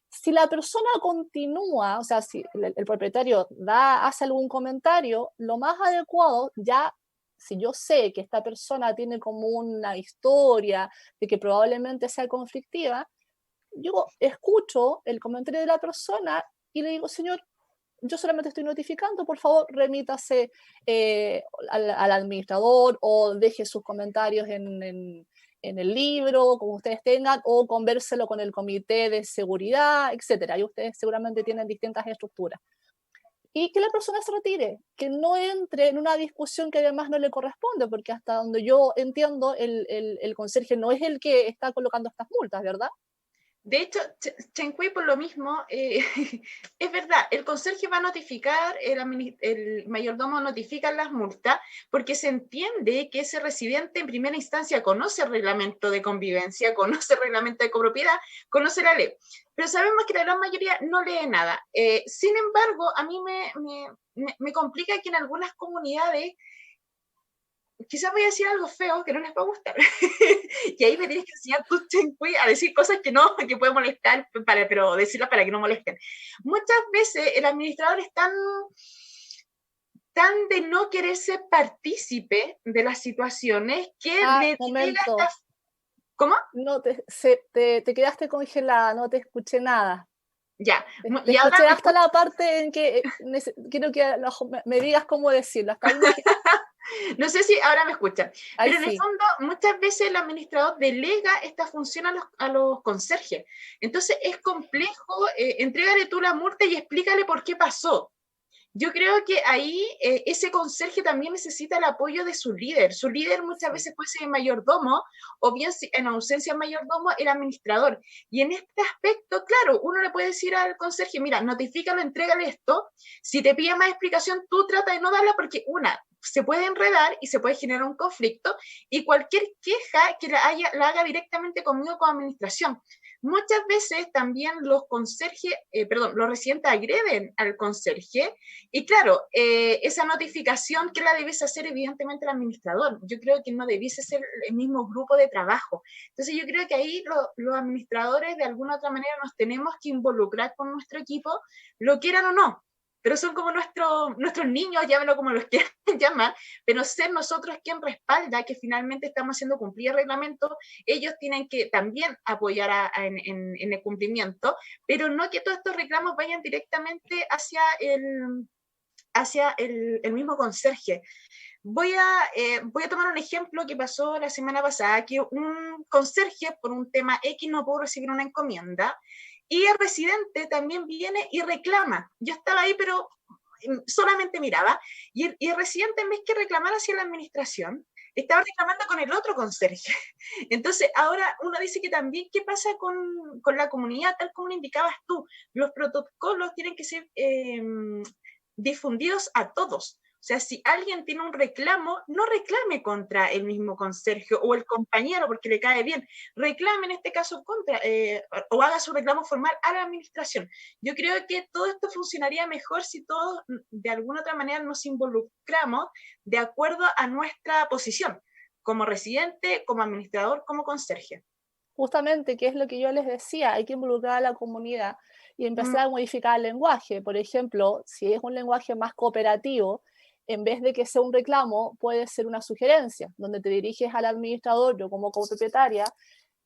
Si la persona continúa, o sea, si el propietario hace algún comentario, lo más adecuado ya, si yo sé que esta persona tiene como una historia de que probablemente sea conflictiva, yo escucho el comentario de la persona y le digo, señor, yo solamente estoy notificando, por favor, remítase al administrador o deje sus comentarios en el libro, como ustedes tengan, o convérselo con el comité de seguridad, etcétera. Y ustedes seguramente tienen distintas estructuras. Y que la persona se retire, que no entre en una discusión que además no le corresponde, porque hasta donde yo entiendo, el conserje no es el que está colocando estas multas, ¿verdad? De hecho, Chencuey, por lo mismo, es verdad, el conserje va a notificar, el mayordomo notifica las multas, porque se entiende que ese residente en primera instancia conoce el reglamento de convivencia, conoce el reglamento de copropiedad, conoce la ley, pero sabemos que la gran mayoría no lee nada. Sin embargo, a mí me complica que en algunas comunidades, quizás voy a decir algo feo que no les va a gustar. Y ahí me tienes que enseñar tú, Chencuey, a decir cosas que no, que pueden molestar, pero decirlas para que no molesten. Muchas veces el administrador es tan de no querer ser partícipe de las situaciones que le delega esta... ¿Cómo? No, te quedaste congelada, no te escuché nada. Ya. Te escuché hasta la parte en que quiero que me digas cómo decirlo. Hasta ahí no sé si ahora me escuchan, ahí pero en el fondo muchas veces el administrador delega esta función a los conserjes. Entonces es complejo, entrégale tú la multa y explícale por qué pasó. Yo creo que ahí ese conserje también necesita el apoyo de su líder. Su líder muchas veces puede ser el mayordomo, o bien en ausencia del mayordomo, el administrador. Y en este aspecto, claro, uno le puede decir al conserje, mira, notifícalo, entrégale esto. Si te pide más explicación, tú trata de no darla porque se puede enredar y se puede generar un conflicto, y cualquier queja que la haga directamente conmigo como administración. Muchas veces también los residentes agreden al conserje, y claro, esa notificación que la debiese hacer evidentemente el administrador. Yo creo que no debiese ser el mismo grupo de trabajo. Entonces yo creo que ahí los administradores de alguna otra manera nos tenemos que involucrar con nuestro equipo, lo quieran o no. Pero son como nuestros niños, llámenlo como los quieran llamar, pero ser nosotros quien respalda que finalmente estamos haciendo cumplir el reglamento. Ellos tienen que también apoyar en el cumplimiento, pero no que todos estos reclamos vayan directamente hacia el mismo conserje. Voy a tomar un ejemplo que pasó la semana pasada, que un conserje por un tema X no pudo recibir una encomienda, y el residente también viene y reclama. Yo estaba ahí, pero solamente miraba, y el residente, en vez que reclamar hacia la administración, estaba reclamando con el otro conserje. Entonces, ahora uno dice que también, ¿qué pasa con la comunidad? Tal como lo indicabas tú, los protocolos tienen que ser difundidos a todos. O sea, si alguien tiene un reclamo, no reclame contra el mismo conserje o el compañero porque le cae bien, reclame en este caso o haga su reclamo formal a la administración. Yo creo que todo esto funcionaría mejor si todos de alguna otra manera nos involucramos de acuerdo a nuestra posición, como residente, como administrador, como conserje. Justamente, que es lo que yo les decía, hay que involucrar a la comunidad y empezar a modificar el lenguaje. Por ejemplo, si es un lenguaje más cooperativo, en vez de que sea un reclamo, puede ser una sugerencia, donde te diriges al administrador, yo como copropietaria,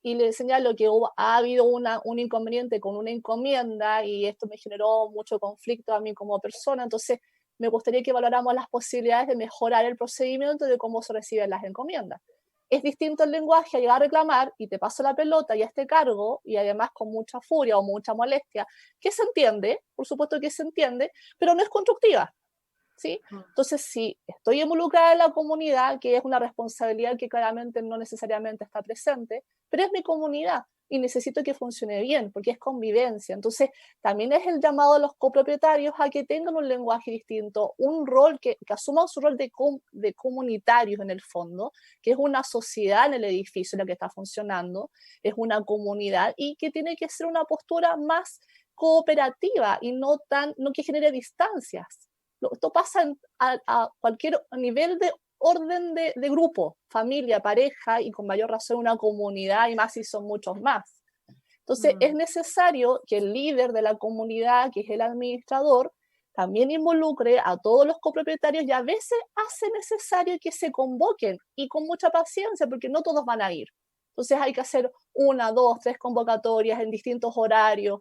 y le señalo que ha habido un inconveniente con una encomienda y esto me generó mucho conflicto a mí como persona, entonces me gustaría que valoráramos las posibilidades de mejorar el procedimiento de cómo se reciben las encomiendas. Es distinto el lenguaje a llegar a reclamar y te paso la pelota y a este cargo, y además con mucha furia o mucha molestia, que se entiende, por supuesto que se entiende, pero no es constructiva. ¿Sí? Entonces, si estoy involucrada en la comunidad, que es una responsabilidad que claramente no necesariamente está presente, pero es mi comunidad y necesito que funcione bien, porque es convivencia. Entonces, también es el llamado a los copropietarios a que tengan un lenguaje distinto, un rol que asuman su rol de comunitarios en el fondo, que es una sociedad en el edificio la que está funcionando, es una comunidad y que tiene que ser una postura más cooperativa y no que genere distancias. Esto pasa a cualquier nivel de orden de grupo, familia, pareja y con mayor razón una comunidad y más si son muchos más. Entonces es necesario que el líder de la comunidad, que es el administrador, también involucre a todos los copropietarios y a veces hace necesario que se convoquen y con mucha paciencia porque no todos van a ir. Entonces hay que hacer 1, 2, 3 convocatorias en distintos horarios,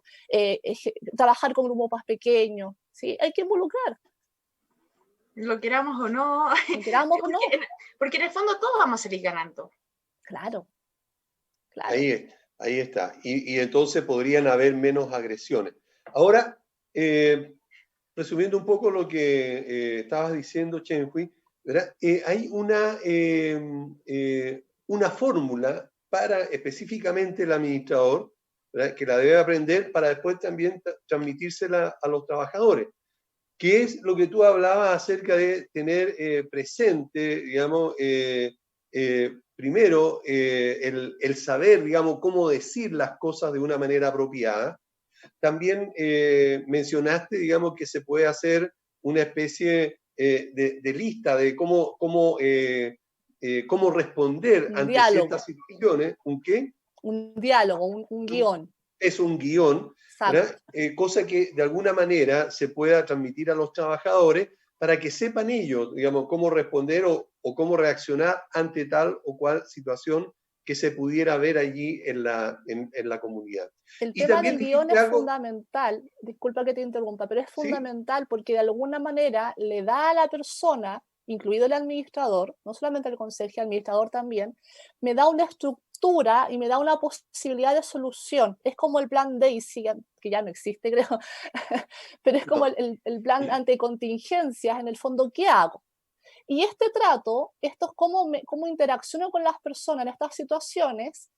trabajar con grupos más pequeños, ¿sí? Hay que involucrar. Lo queramos o no. Porque en el fondo todos vamos a salir ganando. Claro. Ahí está. Y entonces podrían haber menos agresiones. Ahora, resumiendo un poco lo que estabas diciendo, Chencuey, ¿verdad? Hay una fórmula para específicamente el administrador ¿verdad?, que la debe aprender para después también transmitírsela a los trabajadores. ¿Qué es lo que tú hablabas acerca de tener presente, digamos, primero el saber, digamos, cómo decir las cosas de una manera apropiada? También mencionaste, digamos, que se puede hacer una especie de lista de cómo responder Un ante diálogo. ciertas situaciones. ¿Un qué? Un diálogo, un guión. Es un guión, ¿verdad? Cosa que de alguna manera se pueda transmitir a los trabajadores para que sepan ellos, digamos, cómo responder o cómo reaccionar ante tal o cual situación que se pudiera ver allí en la comunidad. El Y tema también del guión dijiste es algo, fundamental, disculpa que te interrumpa, pero es ¿sí? fundamental porque de alguna manera le da a la persona, incluido el administrador, no solamente el conserje, el administrador también, me da una estructura y me da una posibilidad de solución. Es como el plan Daisy, que ya no existe, creo, pero es como No, el plan ante contingencias, en el fondo, ¿qué hago? Y este trato, esto es cómo interacciono con las personas en estas situaciones,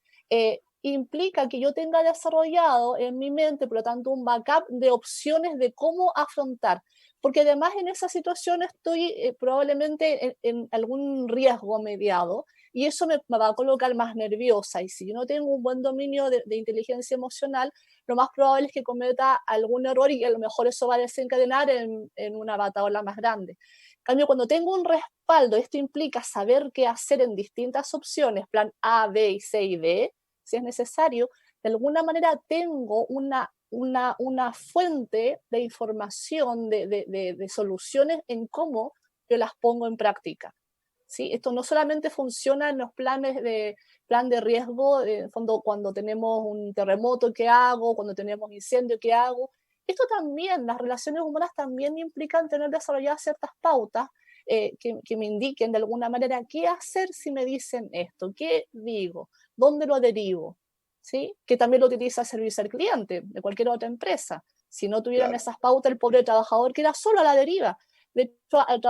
implica que yo tenga desarrollado en mi mente, por lo tanto, un backup de opciones de cómo afrontar. Porque además en esa situación estoy probablemente en algún riesgo mediado y eso me va a colocar más nerviosa. Y si yo no tengo un buen dominio de inteligencia emocional, lo más probable es que cometa algún error y a lo mejor eso va a desencadenar en una bataola más grande. En cambio, cuando tengo un respaldo, esto implica saber qué hacer en distintas opciones, plan A, B, C y D, si es necesario, de alguna manera tengo una fuente de información, de soluciones en cómo yo las pongo en práctica. ¿Sí? Esto no solamente funciona en los plan de riesgo, en fondo cuando tenemos un terremoto, ¿qué hago? Cuando tenemos incendio, ¿qué hago? Esto también, las relaciones humanas también implican tener desarrolladas ciertas pautas que me indiquen de alguna manera qué hacer si me dicen esto, qué digo, dónde lo derivo, ¿sí? Que también lo utiliza el servicio al cliente de cualquier otra empresa. Si no tuvieran claro. esas pautas, el pobre trabajador queda solo a la deriva. De hecho, al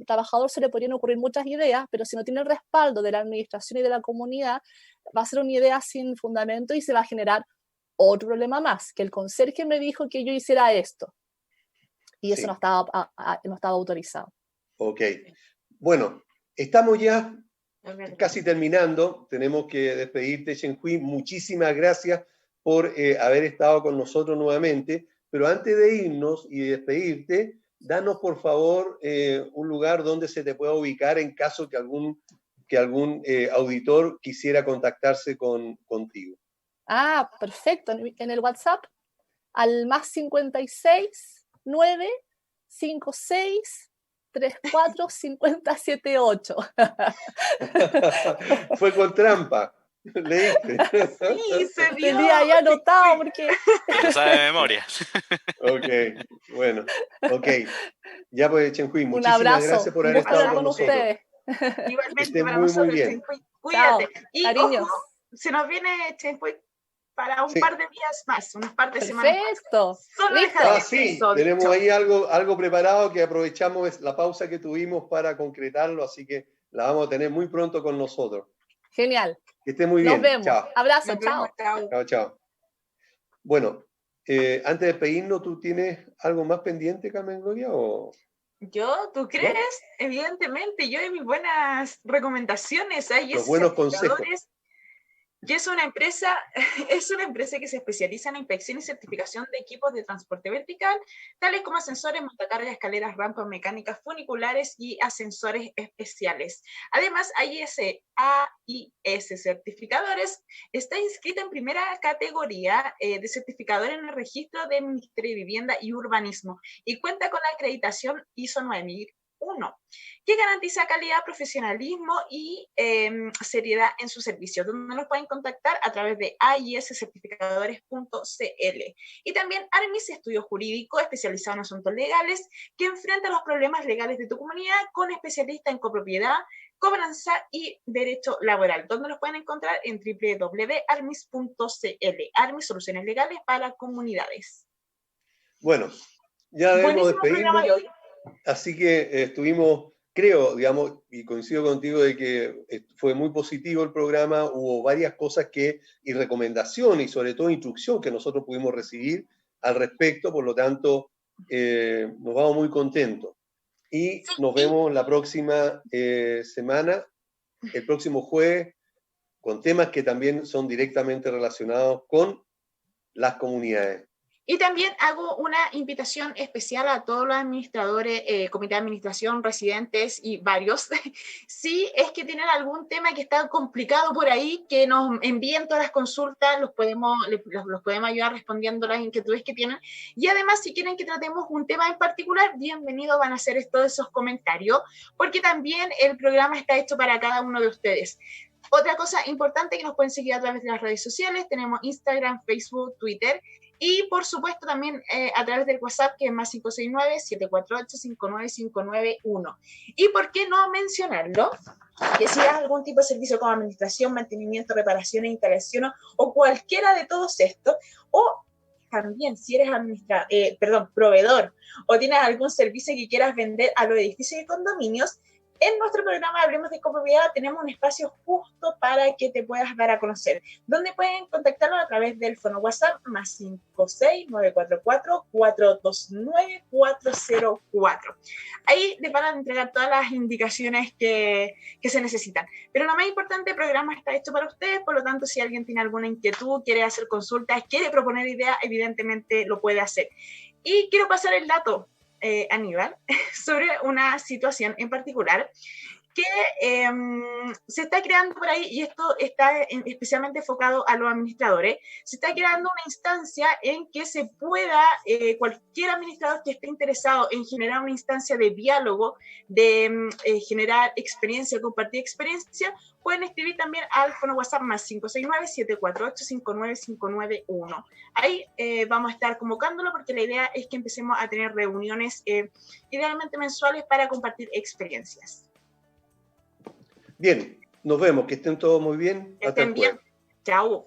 trabajador se le podrían ocurrir muchas ideas, pero si no tiene el respaldo de la administración y de la comunidad, va a ser una idea sin fundamento y se va a generar otro problema más, que el conserje me dijo que yo hiciera esto. Y eso Sí. no estaba autorizado. Ok. Bueno, estamos ya casi terminando. Tenemos que despedirte, Chen-Hui. Muchísimas gracias por haber estado con nosotros nuevamente. Pero antes de irnos y despedirte, danos por favor un lugar donde se te pueda ubicar en caso que algún auditor quisiera contactarse contigo. Ah, perfecto. En el WhatsApp, al más 56 9 56 34 50 78. Fue con trampa. Leíste. Sí, se dio. Tenía ya anotado porque... Lo sabe de memoria. Ok, bueno, ok. Ya pues, Chen-Hui, Un muchísimas abrazo. gracias por Un haber gusto estado hablar con con nosotros. ustedes. Que Igualmente estén para muy, muy nosotros, bien. Chen-Hui, cuídate. Chao, Y cariños. ojo, se nos viene Chen-Hui para un Sí. par de días más, unas par de semanas más. Perfecto. Solo Listo. dejaré Sí, eso tenemos dicho. ahí algo preparado que aprovechamos la pausa que tuvimos para concretarlo, así que la vamos a tener muy pronto con nosotros. Genial. Que esté muy Nos bien. vemos. Chao. Abrazo, Nos vemos, chao. chao. Chao, chao. Bueno, antes de despedirnos, ¿tú tienes algo más pendiente, Carmen Gloria? Yo, ¿tú crees? Evidentemente, yo y mis buenas recomendaciones, hay Los esos buenos consejos. certificadores. Y es una empresa que se especializa en la inspección y certificación de equipos de transporte vertical, tales como ascensores, montacargas, escaleras, rampas mecánicas, funiculares y ascensores especiales. Además, AIS Certificadores está inscrita en primera categoría de certificador en el registro del Ministerio de Vivienda y Urbanismo y cuenta con la acreditación ISO 9001, que garantiza calidad, profesionalismo y seriedad en su servicio, donde nos pueden contactar a través de aiscertificadores.cl. Y también Armis Estudio Jurídico, especializado en asuntos legales, que enfrenta los problemas legales de tu comunidad con especialistas en copropiedad, cobranza y derecho laboral, donde los pueden encontrar en www.armis.cl. Armis, soluciones legales para comunidades. Bueno, ya debemos Buenísimo programa despedirnos. de hoy. Así que estuvimos creo, digamos, y coincido contigo de que fue muy positivo el programa, hubo varias cosas y recomendaciones y sobre todo instrucción que nosotros pudimos recibir al respecto, por lo tanto, nos vamos muy contentos. Y nos vemos la próxima semana, el próximo jueves, con temas que también son directamente relacionados con las comunidades. Y también hago una invitación especial a todos los administradores, comité de administración, residentes y varios. Si es que tienen algún tema que está complicado por ahí, que nos envíen todas las consultas, los podemos ayudar respondiendo las inquietudes que tienen. Y además, si quieren que tratemos un tema en particular, bienvenidos van a ser todos esos comentarios, porque también el programa está hecho para cada uno de ustedes. Otra cosa importante, que nos pueden seguir a través de las redes sociales, tenemos Instagram, Facebook, Twitter, y por supuesto también a través del WhatsApp, que es más 569-748-59591. Y por qué no mencionarlo, que si das algún tipo de servicio como administración, mantenimiento, reparaciones, instalaciones o cualquiera de todos estos, o también si eres proveedor o tienes algún servicio que quieras vender a los edificios y condominios, en nuestro programa Hablemos de Copropiedad tenemos un espacio justo para que te puedas dar a conocer, donde pueden contactarnos a través del fono WhatsApp más 56944-429-404. Ahí les van a entregar todas las indicaciones que se necesitan. Pero lo más importante, el programa está hecho para ustedes, por lo tanto, si alguien tiene alguna inquietud, quiere hacer consultas, quiere proponer ideas, evidentemente lo puede hacer. Y quiero pasar el dato, Aníbal, sobre una situación en particular que se está creando por ahí, y esto está especialmente enfocado a los administradores. Se está creando una instancia en que se pueda, cualquier administrador que esté interesado en generar una instancia de diálogo, de generar experiencia, compartir experiencia, pueden escribir también al fono WhatsApp más 569-748-59591. Ahí vamos a estar convocándolo, porque la idea es que empecemos a tener reuniones idealmente mensuales para compartir experiencias. Bien, nos vemos, que estén todos muy bien. Hasta el jueves. Chao.